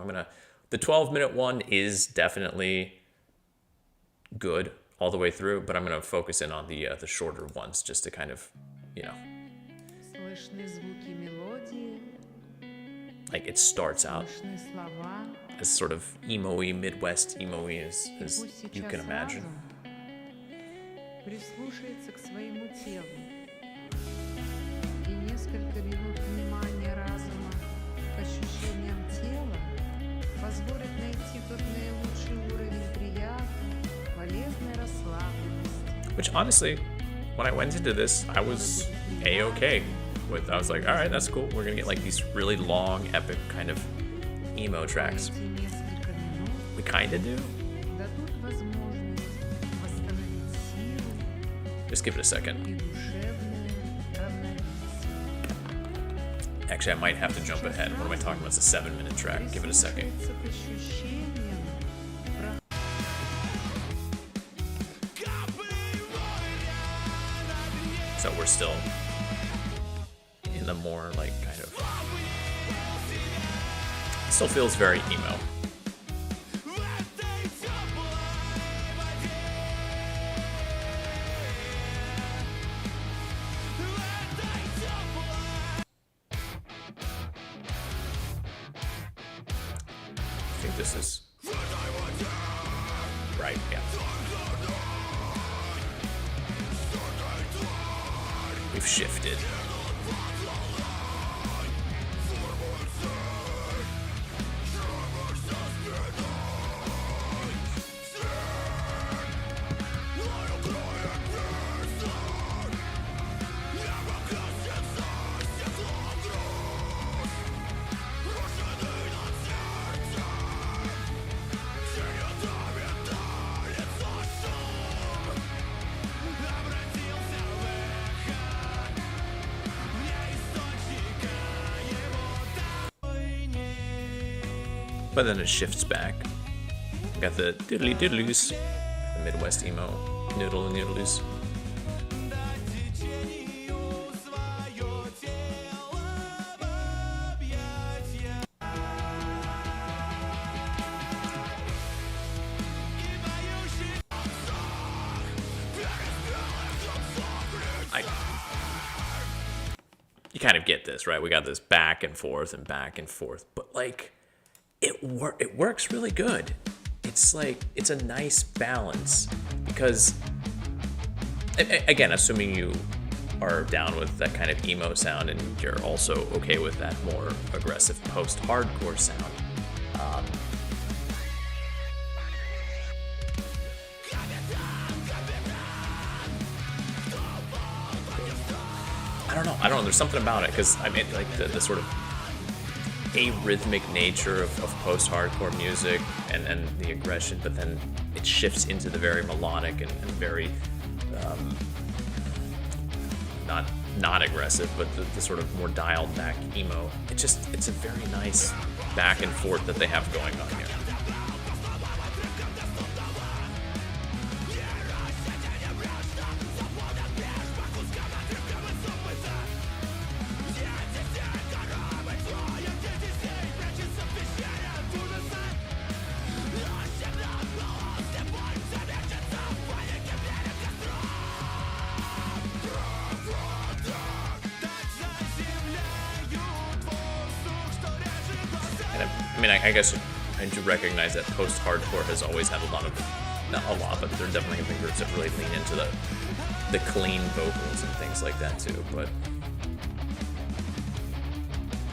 The 12-minute one is definitely good all the way through, but I'm gonna focus in on the shorter ones just to kind of, like it starts out as sort of emo-y, Midwest emo-y as you can imagine.
Прислушается к своему телу и несколько минут внимания разума к ощущениям тела позволит найти тот наилучший уровень приятной, полезной расслабленности.
Which honestly, when I went into this, I was A-okay with. I was like, all right, that's cool. We're gonna get like these really long, epic kind of emo tracks. We kind of do. Just give it a second. Actually, I might have to jump ahead. What am I talking about? It's a 7-minute track. Give it a second. So we're still in the more like kind of... It still feels very emo. I think this is right, yeah. We've shifted. But then it shifts back. Got the diddly diddlies, the Midwest emo noodle noodlies. You kind of get this, right? We got this back and forth, but like it works really good. It's like it's a nice balance because, again, assuming you are down with that kind of emo sound and you're also okay with that more aggressive post-hardcore sound. I don't know. There's something about it because I mean, like the sort of arrhythmic nature of post-hardcore music and the aggression, but then it shifts into the very melodic and very not aggressive, but the sort of more dialed back emo. It's a very nice back and forth that they have going on here. I mean, I guess I do recognize that post-hardcore has always had a lot of, not a lot, but there definitely have been groups that really lean into the clean vocals and things like that too. But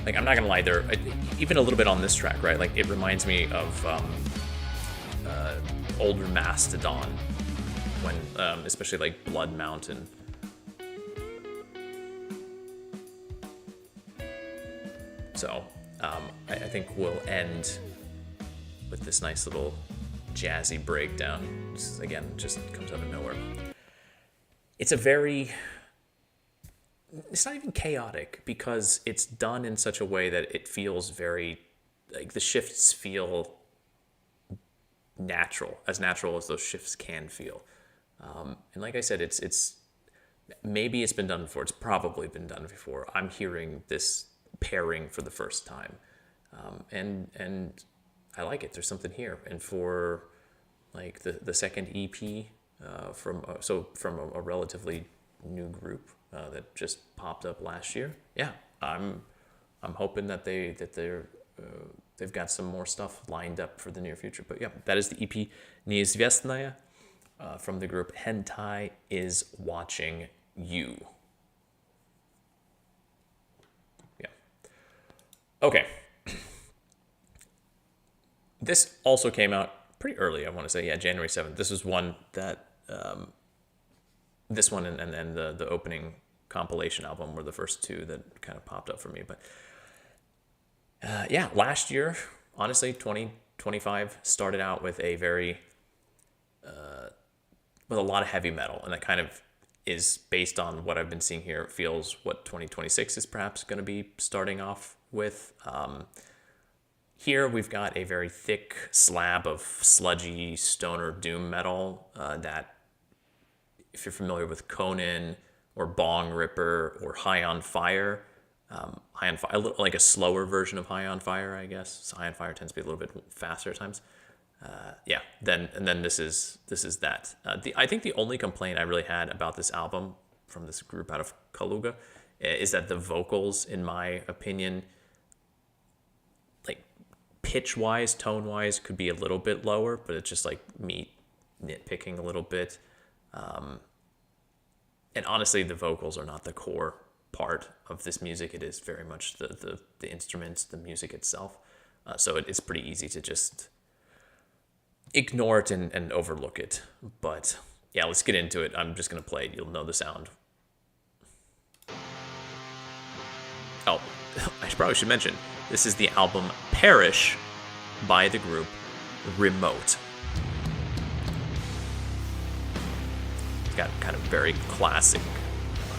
like, I'm not gonna lie, there even a little bit on this track, right? Like, it reminds me of older Mastodon, when especially like Blood Mountain. So I think we'll end with this nice little jazzy breakdown. This is, again, just comes out of nowhere. It's not even chaotic, because it's done in such a way that it feels very, like, the shifts feel natural as those shifts can feel. And like I said, it's maybe it's been done before. It's probably been done before. I'm hearing this pairing for the first time. And I like it. There's something here. And for like the second EP from a relatively new group that just popped up last year, yeah, I'm hoping that they've got some more stuff lined up for the near future. But yeah, that is the EP Неизвестное from the group Hentai is Watching You. Yeah. Okay. This also came out pretty early, I want to say. Yeah, January 7th. This was one that, this one and then the opening compilation album were the first two that kind of popped up for me. But yeah, last year, honestly, 2025 started out with a very, with a lot of heavy metal. And that kind of is based on what I've been seeing here. It feels what 2026 is perhaps going to be starting off with. Here we've got a very thick slab of sludgy stoner doom metal that, if you're familiar with Conan or Bong Ripper or High on Fire, a little like a slower version of High on Fire, I guess. So High on Fire tends to be a little bit faster at times. Yeah. Then this is that. I think the only complaint I really had about this album from this group out of Kaluga is that the vocals, in my opinion, like pitch-wise, tone-wise, could be a little bit lower, but it's just like me nitpicking a little bit. And honestly, the vocals are not the core part of this music. It is very much the instruments, the music itself. So it's pretty easy to just ignore it and overlook it. But yeah, let's get into it. I'm just going to play it. You'll know the sound. Oh, I probably should mention, this is the album Parish by the group Remote. It's got kind of very classic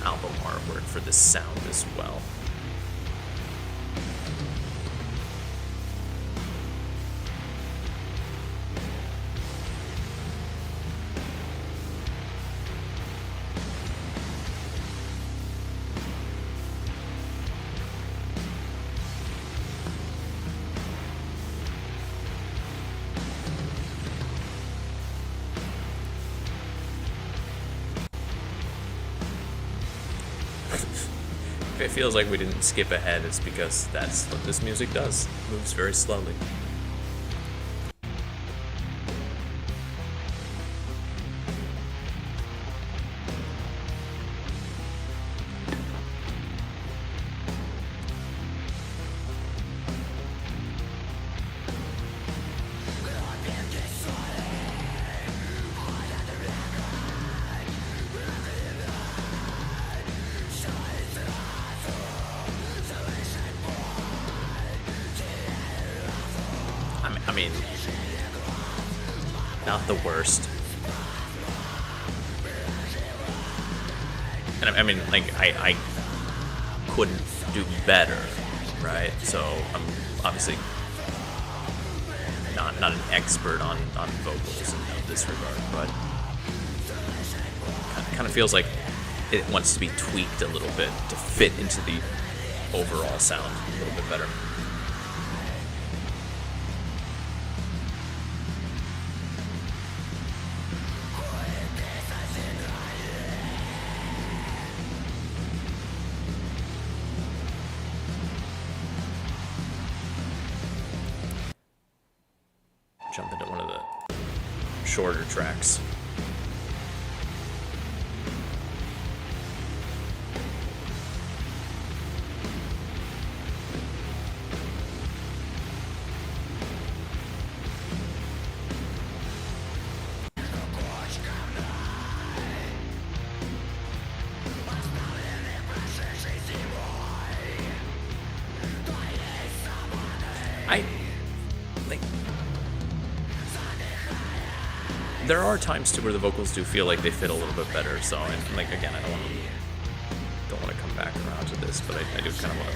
album artwork for this sound as well. If it feels like we didn't skip ahead, it's because that's what this music does. It moves very slowly. I mean, not the worst. And I mean, like, I couldn't do better, right? So I'm obviously not an expert on vocals in this regard, but kind of feels like it wants to be tweaked a little bit to fit into the overall sound a little bit better. Jump into one of the shorter tracks. there are times too where the vocals do feel like they fit a little bit better. So, and like again, I don't want to come back around to this, but I do kind of want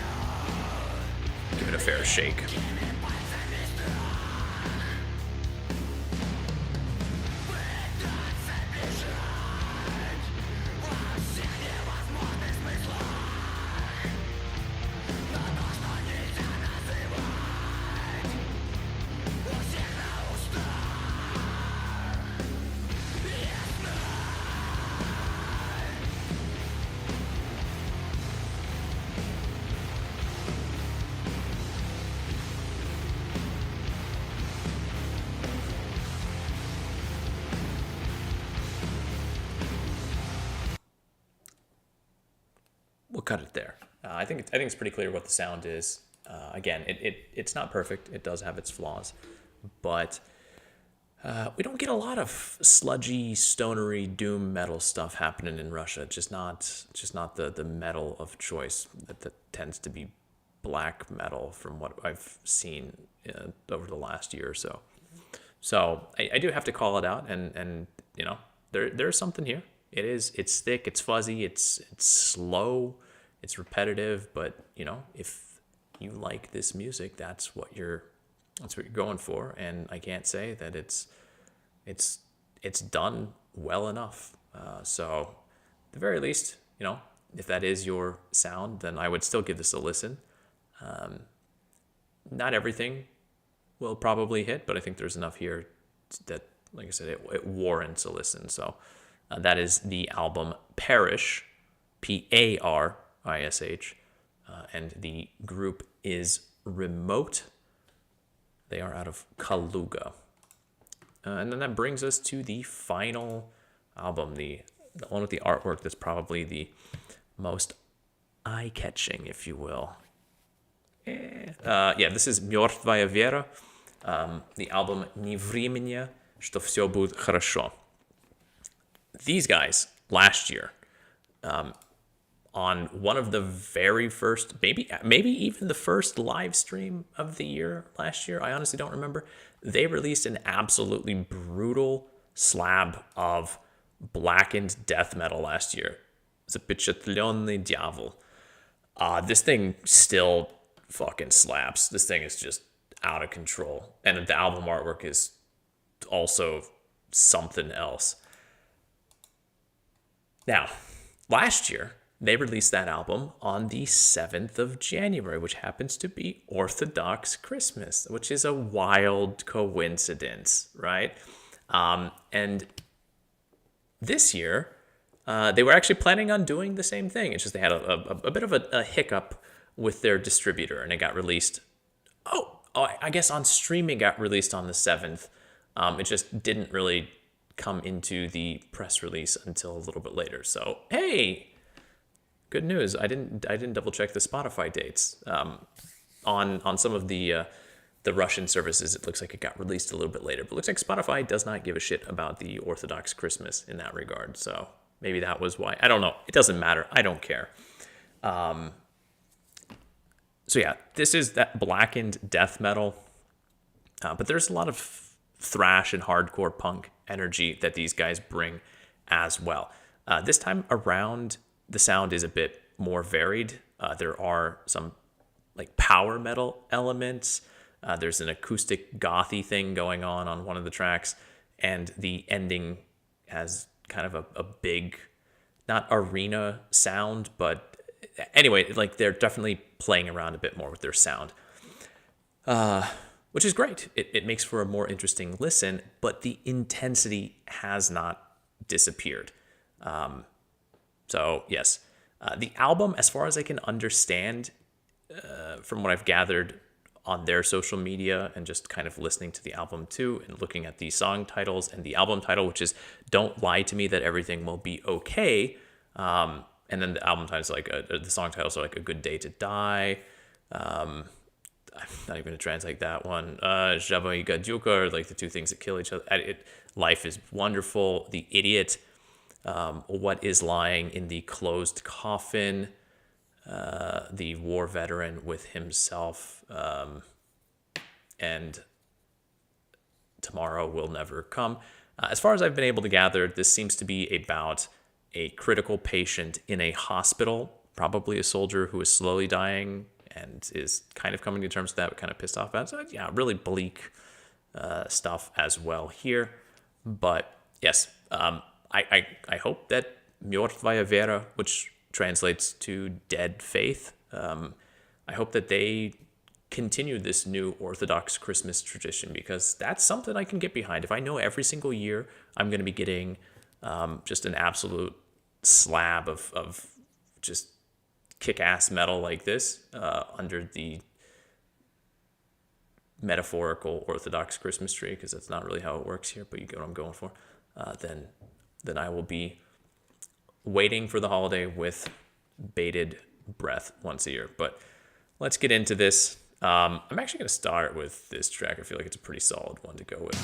to give it a fair shake. We'll cut it there. I think it's pretty clear what the sound is. Again, it's not perfect. It does have its flaws, but we don't get a lot of sludgy, stonery, doom metal stuff happening in Russia. Just not the metal of choice. That tends to be black metal from what I've seen over the last year or so. So I do have to call it out, and you know, there's something here. It's thick, it's fuzzy, it's slow, it's repetitive, but you know, if you like this music, that's what you're going for, and I can't say that it's done well enough. So at the very least, you know, if that is your sound, then I would still give this a listen. Not everything will probably hit, but I think there's enough here that, like I said, it warrants a listen. So that is the album Parish, Parish, and the group is Remote. They are out of Kaluga. And then that brings us to the final album, the one with the artwork that's probably the most eye-catching, if you will. This is МёРТВАЯ ВЕРА, the album Неизвестное, что все будет хорошо. These guys, last year, on one of the very first, maybe even the first live stream of the year last year, I honestly don't remember, they released an absolutely brutal slab of blackened death metal last year. Запечатленный дьявол. This thing still fucking slaps. This thing is just out of control. And the album artwork is also something else. Now, last year, they released that album on the 7th of January, which happens to be Orthodox Christmas, which is a wild coincidence, right? And this year, they were actually planning on doing the same thing. It's just they had a bit of a hiccup with their distributor, and it got released. I guess on streaming got released on the 7th. It just didn't really come into the press release until a little bit later. So hey, good news. I didn't double check the Spotify dates. On some of the Russian services, it looks like it got released a little bit later. But it looks like Spotify does not give a shit about the Orthodox Christmas in that regard. So maybe that was why. I don't know. It doesn't matter. I don't care. So yeah, this is that blackened death metal. But there's a lot of thrash and hardcore punk energy that these guys bring as well. This time around, the sound is a bit more varied. There are some like power metal elements. There's an acoustic gothy thing going on one of the tracks, and the ending has kind of a big, not arena sound, but anyway, like they're definitely playing around a bit more with their sound. Which is great. It makes for a more interesting listen, but the intensity has not disappeared. So yes, the album, as far as I can understand, from what I've gathered on their social media and just kind of listening to the album too, and looking at the song titles and the album title, which is "Don't Lie to Me That Everything Will Be Okay," and then the album title is like the song titles are like "A Good Day to Die." I'm not even going to translate that one. Java y Gadyuka are like the two things that kill each other. Life is Wonderful. The Idiot. What is Lying in the Closed Coffin. The War Veteran with Himself. And Tomorrow Will Never Come. As far as I've been able to gather, this seems to be about a critical patient in a hospital, probably a soldier who is slowly dying and is kind of coming to terms with that, but kind of pissed off about it. So yeah, really bleak stuff as well here. But yes, I hope that МёРТВАЯ ВЕРА, which translates to dead faith, I hope that they continue this new Orthodox Christmas tradition, because that's something I can get behind. If I know every single year I'm going to be getting just an absolute slab of just kick-ass metal like this under the metaphorical Orthodox Christmas tree, because that's not really how it works here, but you get what I'm going for, then I will be waiting for the holiday with bated breath once a year. But let's get into this. I'm actually going to start with this track. I feel like it's a pretty solid one to go with.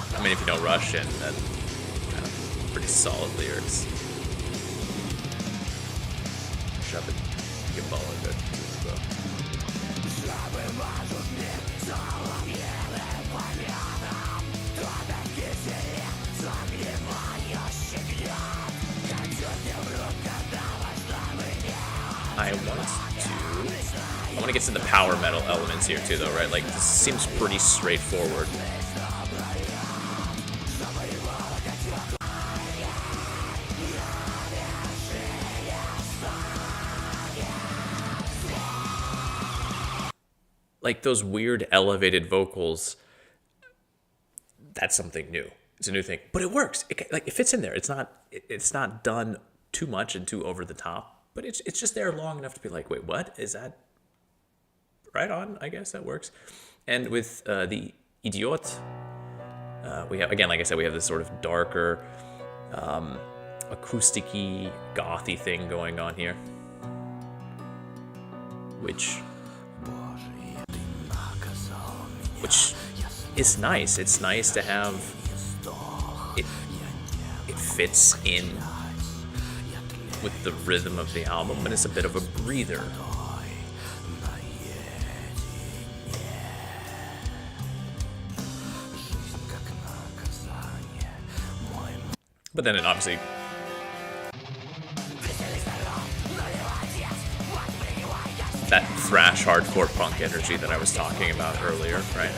I mean, if you know Russian, then kind of pretty solid lyrics. Shove it, ебало, good. I want to get to the power metal elements here too, though, right? Like, this seems pretty straightforward. Like those weird elevated vocals, that's something new. It's a new thing, but it works. It fits in there. It's not done too much and too over the top, but it's just there long enough to be like, wait, what is that? Right on, I guess that works. And with the Idiot, we have, again, like I said, we have this sort of darker, acoustic-y, gothy thing going on here, which is nice. It's nice to have it fits in with the rhythm of the album, and it's a bit of a breather. But then it obviously that thrash hardcore punk energy that I was talking about earlier, right?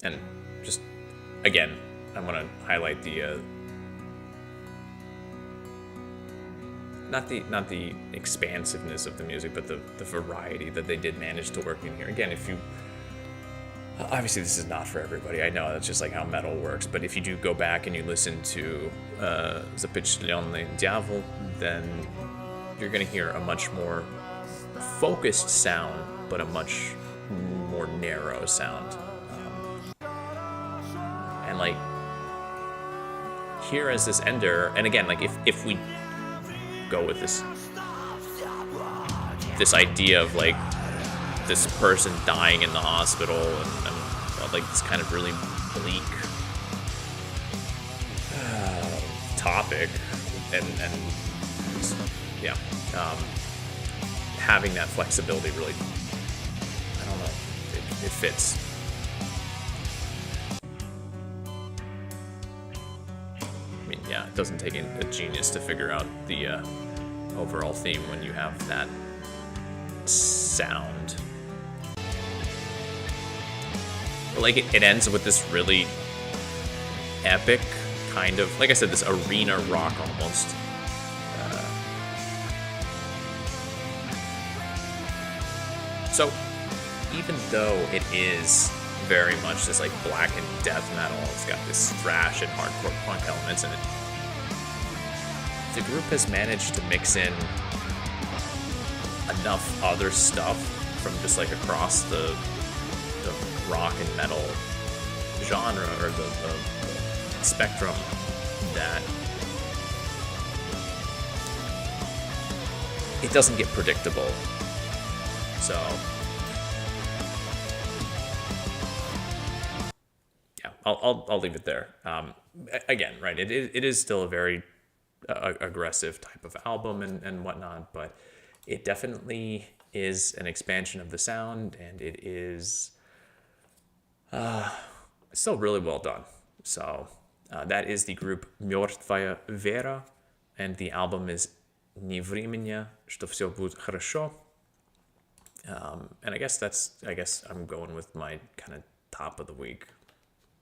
And just again, I want to highlight the not the expansiveness of the music, but the variety that they did manage to work in here. Again, if you obviously this is not for everybody, I know that's just like how metal works, but if you do go back and you listen to Запечатленный Дьявол, then you're going to hear a much more focused sound, but a much more narrow sound. And like here as this ender, and again, like if we go with this idea of like this person dying in the hospital and like this kind of really bleak topic, and yeah, having that flexibility really, I don't know, it fits. I mean, yeah, it doesn't take a genius to figure out the overall theme when you have that sound. like it ends with this really epic kind of, like I said, this arena rock almost. So even though it is very much this like black and death metal, it's got this thrash and hardcore punk elements in it, the group has managed to mix in enough other stuff from just like across the rock and metal genre or the spectrum that it doesn't get predictable. So yeah, I'll leave it there. Again, right, it is still a very aggressive type of album and whatnot, but it definitely is an expansion of the sound, and it is still really well done. So that is the group МёРТВАЯ ВЕРА, and the album is неизвестное, что все будет хорошо. And I guess I'm going with my kind of top of the week.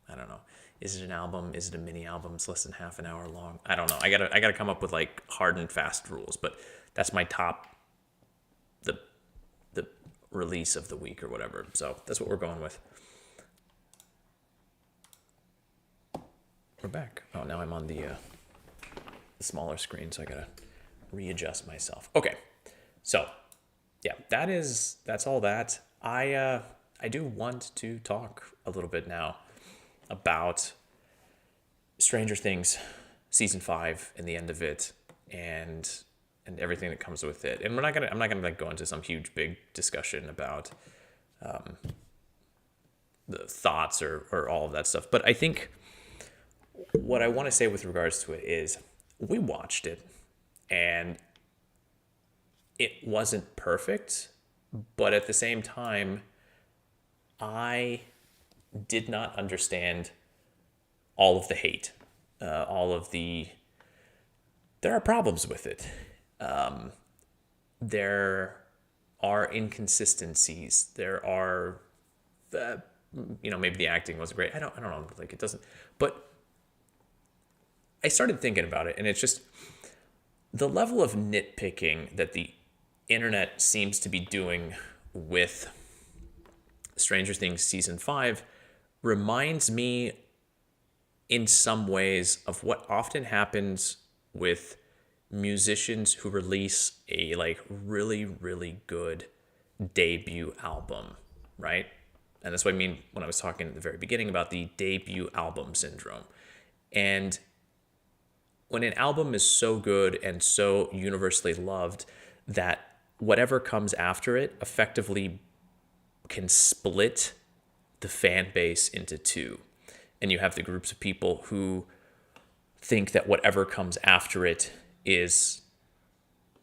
I don't know. Is it an album? Is it a mini album? It's less than half an hour long. I don't know. I gotta come up with like hard and fast rules, but that's my top, the release of the week or whatever. So that's what we're going with. We're back. Oh, now I'm on the smaller screen, so I gotta readjust myself. Okay, so yeah, that's all that. I do want to talk a little bit now about Stranger Things season 5 and the end of it, and everything that comes with it. And I'm not gonna like go into some huge big discussion about the thoughts or all of that stuff. But I think what I want to say with regards to it is we watched it and it wasn't perfect, but at the same time, I did not understand all of the hate, there are problems with it. There are inconsistencies. There are, maybe the acting wasn't great. I don't know. Like it doesn't, but I started thinking about it, and it's just the level of nitpicking that the internet seems to be doing with Stranger Things season 5 reminds me in some ways of what often happens with musicians who release a like really, really good debut album, right? And that's what I mean when I was talking at the very beginning about the debut album syndrome. And when an album is so good and so universally loved that whatever comes after it effectively can split the fan base into two. And you have the groups of people who think that whatever comes after it is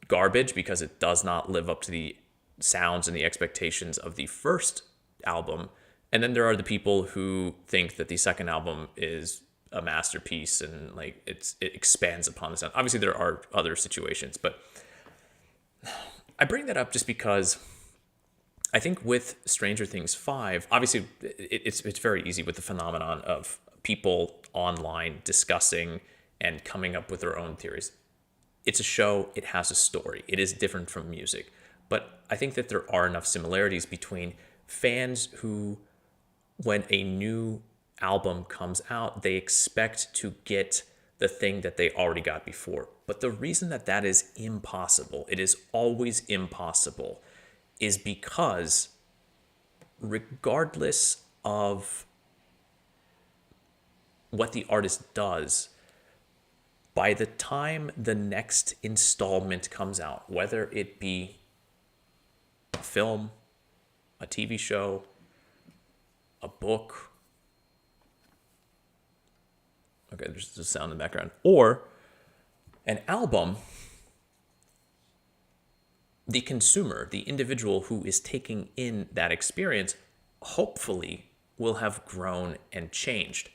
garbage because it does not live up to the sounds and the expectations of the first album. And then there are the people who think that the second album is a masterpiece and like it expands upon the sound. Obviously there are other situations, but I bring that up just because I think with Stranger Things 5, obviously it's very easy with the phenomenon of people online discussing and coming up with their own theories. It's a show, it has a story. It is different from music. But I think that there are enough similarities between fans who, when a new album comes out, they expect to get the thing that they already got before. But the reason that is impossible, it is always impossible, is because regardless of what the artist does, by the time the next installment comes out, whether it be a film, a TV show, a book, okay, there's a sound in the background, or an album, the consumer, the individual who is taking in that experience, hopefully will have grown and changed.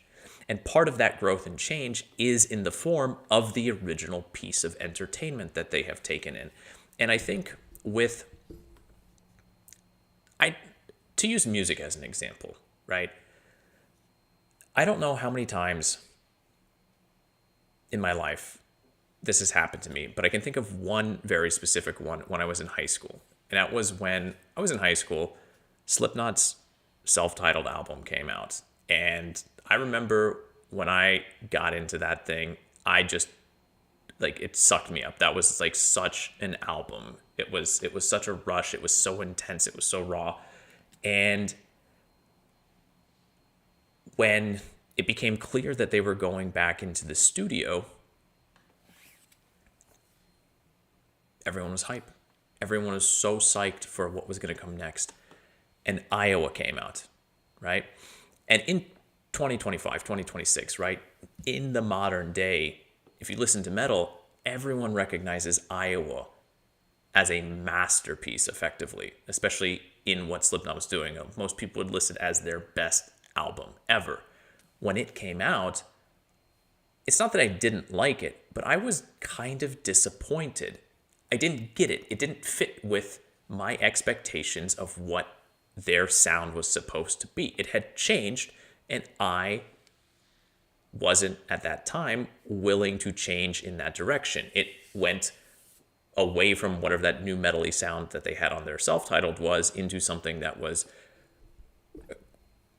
And part of that growth and change is in the form of the original piece of entertainment that they have taken in. And I think to use music as an example, right? I don't know how many times in my life this has happened to me, but I can think of one very specific one when I was in high school. And that was when I was in high school, Slipknot's self-titled album came out. And I remember when I got into that thing, I just, like, it sucked me up. That was like such an album. It was such a rush. It was so intense. It was so raw. And when it became clear that they were going back into the studio, everyone was hype. Everyone was so psyched for what was going to come next. And Iowa came out, right? And in 2025, 2026, right? In the modern day, if you listen to metal, everyone recognizes Iowa as a masterpiece effectively, especially in what Slipknot was doing. Most people would list it as their best album ever. When it came out, it's not that I didn't like it, but I was kind of disappointed. I didn't get it. It didn't fit with my expectations of what their sound was supposed to be. It had changed, and I wasn't at that time willing to change in that direction. It went away from whatever that new metal-y sound that they had on their self-titled was into something that was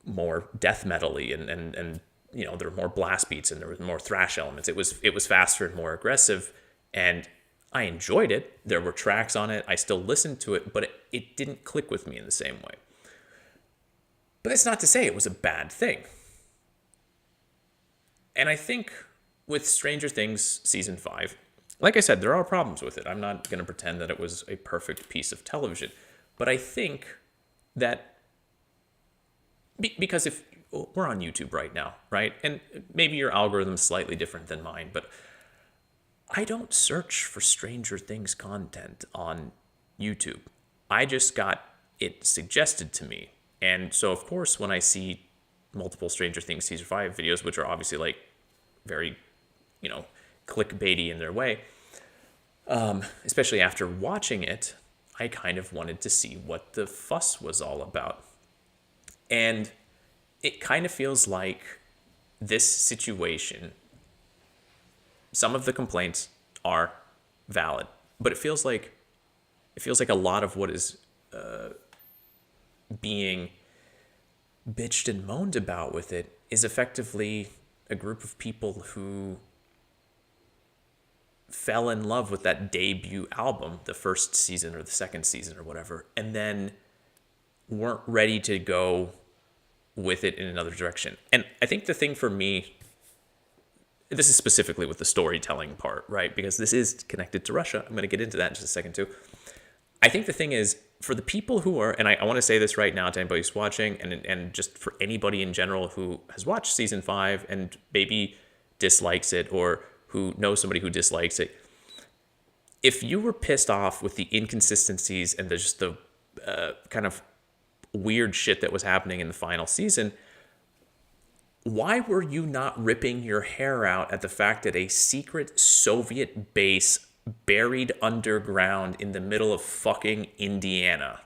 more death metal-y and you know, there were more blast beats and there was more thrash elements. It was faster and more aggressive, and I enjoyed it. There were tracks on it. I still listened to it, but it didn't click with me in the same way. But that's not to say it was a bad thing. And I think with Stranger Things Season 5, like I said, there are problems with it. I'm not going to pretend that it was a perfect piece of television. But I think that because if we're on YouTube right now, right? And maybe your algorithm's slightly different than mine, but I don't search for Stranger Things content on YouTube. I just got it suggested to me. And so, of course, when I see multiple Stranger Things Season 5 videos, which are obviously like very, you know, clickbaity in their way, especially after watching it, I kind of wanted to see what the fuss was all about. And it kind of feels like this situation, some of the complaints are valid, but it feels like a lot of what is being bitched and moaned about with it is effectively a group of people who fell in love with that debut album, the first season or the second season or whatever, and then weren't ready to go with it in another direction. And I think the thing for me, this is specifically with the storytelling part, right? Because this is connected to Russia. I'm going to get into that in just a second too. I think the thing is, for the people who are, and I want to say this right now to anybody who's watching, and just for anybody in general who has watched Season 5 and maybe dislikes it, or who knows somebody who dislikes it, if you were pissed off with the inconsistencies and just the kind of weird shit that was happening in the final season, why were you not ripping your hair out at the fact that a secret Soviet base buried underground in the middle of fucking Indiana,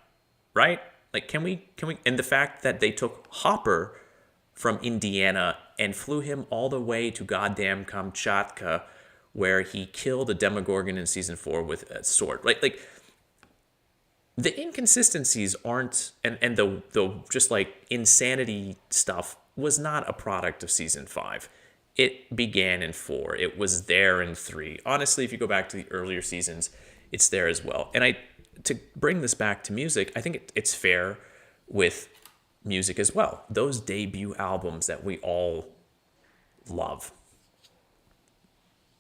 right? Like, can we, and the fact that they took Hopper from Indiana and flew him all the way to goddamn Kamchatka, where he killed a Demogorgon in season 4 with a sword. Like the inconsistencies aren't, and the just like insanity stuff was not a product of season 5. It began in 4. It was there in 3. Honestly, if you go back to the earlier seasons, it's there as well. And to bring this back to music, I think it's fair with music as well. Those debut albums that we all love.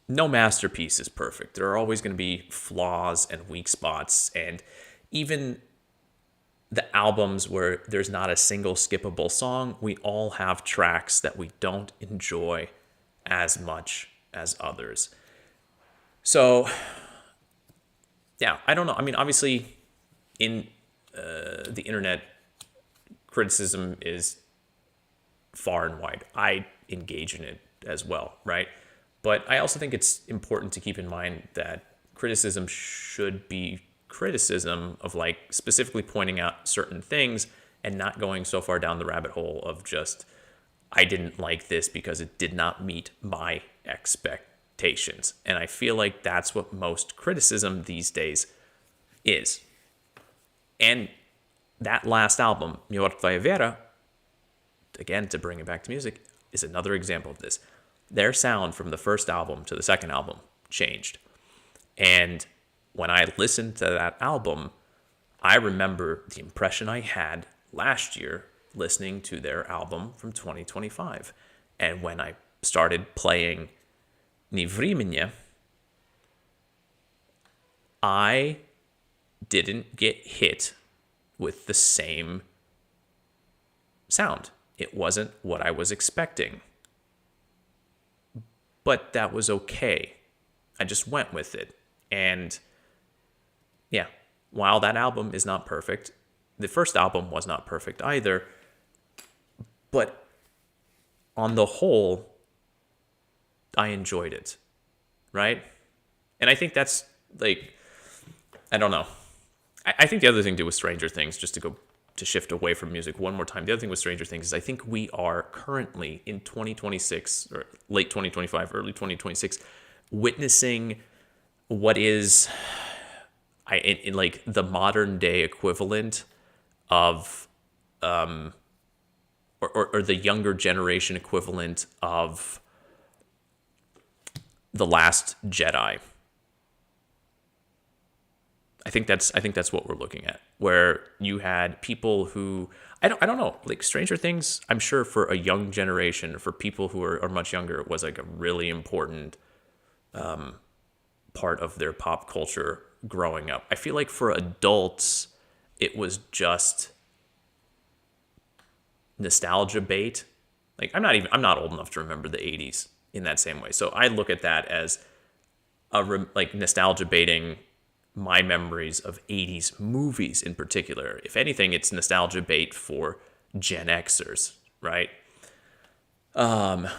No masterpiece is perfect. There are always going to be flaws and weak spots, and even the albums where there's not a single skippable song, we all have tracks that we don't enjoy as much as others. So, yeah, I don't know. I mean, obviously, in the internet, criticism is far and wide. I engage in it as well, right? But I also think it's important to keep in mind that criticism should be criticism of, like, specifically pointing out certain things and not going so far down the rabbit hole of just I didn't like this because it did not meet my expectations. And I feel like that's what most criticism these days is. And that last album, МёРТВАЯ ВЕРА, again, to bring it back to music, is another example of this. Their sound from the first album to the second album changed. And when I listened to that album, I remember the impression I had last year listening to their album from 2025. And when I started playing Неизвестное, I didn't get hit with the same sound. It wasn't what I was expecting. But that was okay. I just went with it. And yeah, while that album is not perfect, the first album was not perfect either. But on the whole, I enjoyed it. Right? And I think that's like, I don't know. I think the other thing to do with Stranger Things, just to shift away from music one more time, the other thing with Stranger Things is I think we are currently in 2026, or late 2025, early 2026, witnessing what is in like the modern day equivalent of, or the younger generation equivalent of The Last Jedi. I think that's what we're looking at, where you had people who I don't know, like Stranger Things, I'm sure for a young generation, for people who are much younger, it was like a really important part of their pop culture growing up. I feel like for adults, it was just nostalgia bait. Like I'm not old enough to remember the 80s in that same way. So I look at that as like nostalgia baiting my memories of 80s movies in particular. If anything, it's nostalgia bait for Gen Xers, right? But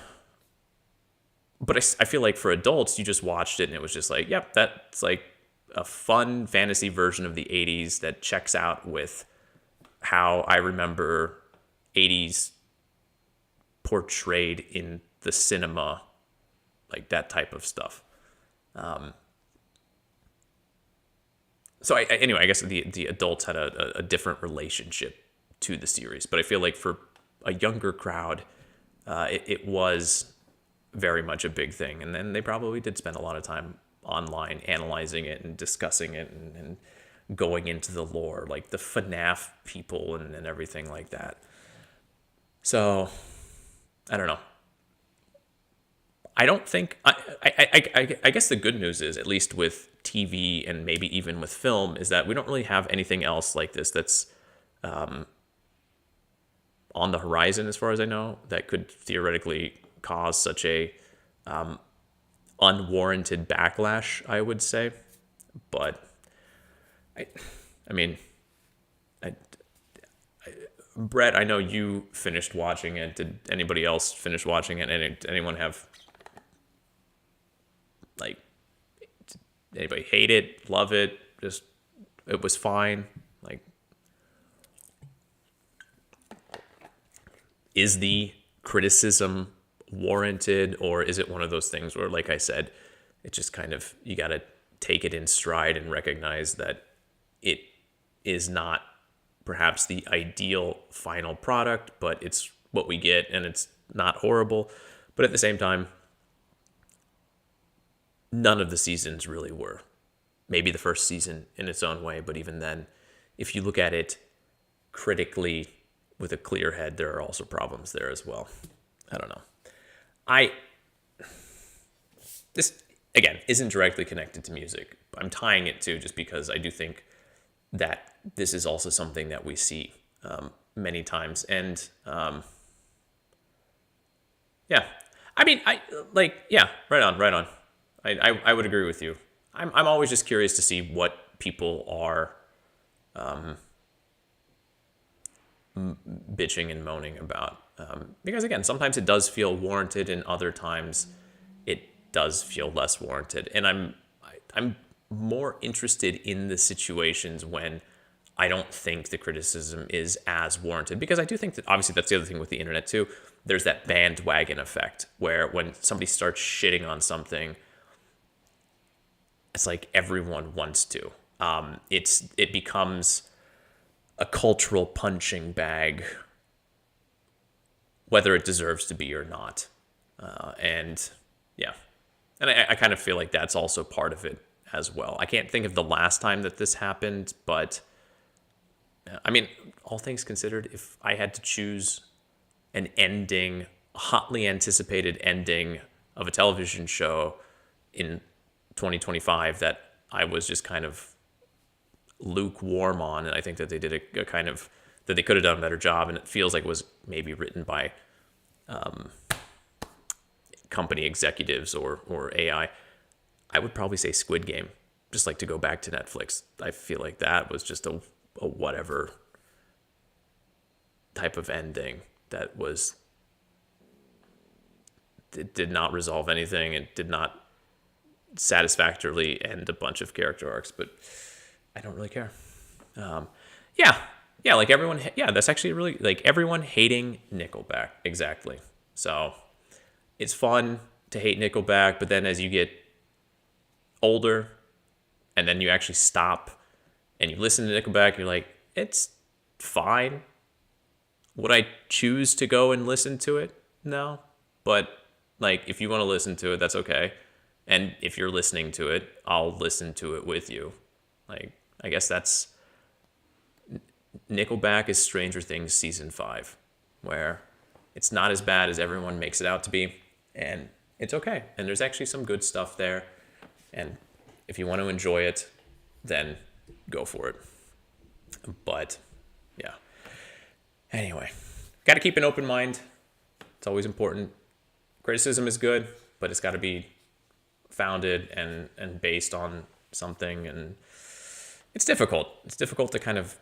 I feel like for adults, you just watched it and it was just like, yep, that's like a fun fantasy version of the 80s that checks out with how I remember 80s portrayed in the cinema, like that type of stuff. So anyway, I guess the adults had a different relationship to the series, but I feel like for a younger crowd, it was very much a big thing. And then they probably did spend a lot of time online analyzing it and discussing it and going into the lore, like the FNAF people and everything like that. So I don't know. I don't think I guess the good news is, at least with TV and maybe even with film, is that we don't really have anything else like this that's on the horizon, as far as I know, that could theoretically cause such a unwarranted backlash, I would say. But I mean, Brett, I know you finished watching it. Did anybody else finish watching it? Anyone have, like, anybody hate it, love it, just it was fine? Like, is the criticism warranted, or is it one of those things where, like I said, it just kind of, you got to take it in stride and recognize that it is not perhaps the ideal final product, but it's what we get, and it's not horrible. But at the same time, none of the seasons really were. Maybe the first season in its own way, but even then, if you look at it critically with a clear head, there are also problems there as well. I don't know. This, again, isn't directly connected to music. I'm tying it to, just because I do think that this is also something that we see many times. And yeah, I mean, right on. I would agree with you. I'm always just curious to see what people are bitching and moaning about. Because again, sometimes it does feel warranted, and other times it does feel less warranted. And I'm more interested in the situations when I don't think the criticism is as warranted, because I do think that, obviously, that's the other thing with the internet too. there's that bandwagon effect where when somebody starts shitting on something, it's like everyone wants to. It becomes a cultural punching bag, whether it deserves to be or not. And I kind of feel like that's also part of it as well. I can't think of the last time that this happened, but I mean, all things considered, if I had to choose an ending, a hotly anticipated ending of a television show in 2025 that I was just kind of lukewarm on, and I think that they did a kind of, that they could have done a better job, and it feels like it was maybe written by company executives or AI, I would probably say Squid Game. Just like to go back to Netflix. I feel like that was just a whatever type of ending that was, it did not resolve anything. It did not satisfactorily end a bunch of character arcs, but I don't really care. Like everyone, that's actually really, like everyone hating Nickelback. Exactly. So it's fun to hate Nickelback, but then as you get older and then you actually stop and you listen to Nickelback, you're like, it's fine. Would I choose to go and listen to it? No. But like, if you want to listen to it, that's okay. And if you're listening to it, I'll listen to it with you. Like, I guess that's, Nickelback is Stranger Things season 5, where it's not as bad as everyone makes it out to be, and it's okay. And there's actually some good stuff there. And if you want to enjoy it, then go for it. But yeah. Anyway, got to keep an open mind. It's always important. Criticism is good, but it's got to be founded and based on something. And it's difficult. It's difficult to kind of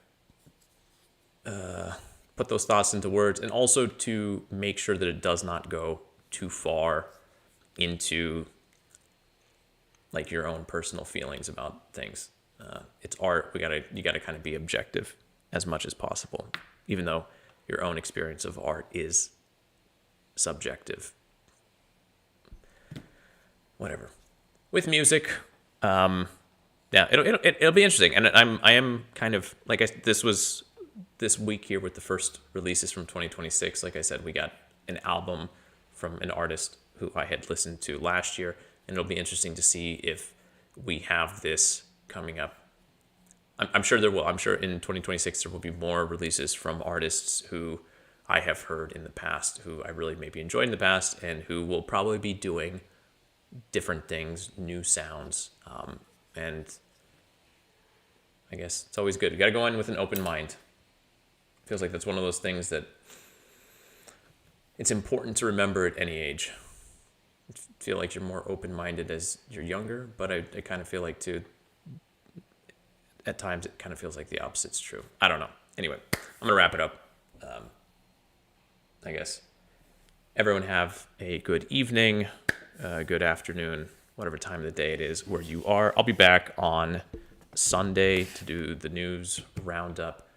put those thoughts into words, and also to make sure that it does not go too far into like your own personal feelings about things. It's art. You gotta kind of be objective as much as possible, even though your own experience of art is subjective. Whatever. With music, it'll be interesting, and I am kind of like this week here with the first releases from 2026. Like I said, we got an album from an artist who I had listened to last year, and it'll be interesting to see if we have this coming up. I'm sure there will. I'm sure in 2026 there will be more releases from artists who I have heard in the past, who I really maybe enjoyed in the past, and who will probably be doing different things, new sounds. And I guess it's always good. You got to go in with an open mind. Feels like that's one of those things that it's important to remember at any age. I feel like you're more open-minded as you're younger, but I kind of feel like too, at times it kind of feels like the opposite's true. I don't know. Anyway, I'm gonna wrap it up. I guess everyone have a good evening, good afternoon, whatever time of the day it is where you are. I'll be back on Sunday to do the news roundup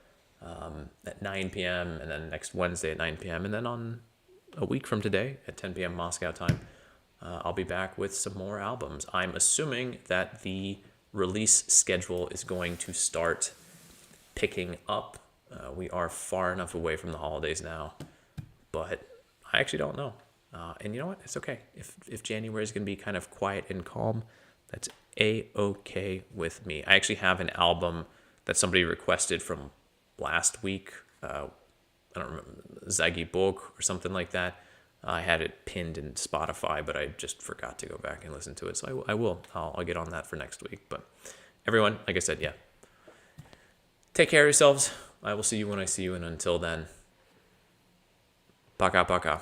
at 9 p.m. and then next Wednesday at 9 p.m. and then on a week from today at 10 p.m. Moscow time, I'll be back with some more albums. I'm assuming that the release schedule is going to start picking up. We are far enough away from the holidays now, but I actually don't know. And you know what? It's okay. If January is going to be kind of quiet and calm, that's A-okay with me. I actually have an album that somebody requested from last week. I don't remember, Zaggy Book or something like that. I had it pinned in Spotify, but I just forgot to go back and listen to it. So I will. I'll get on that for next week. But everyone, like I said, yeah. Take care of yourselves. I will see you when I see you. And until then, пока-пока.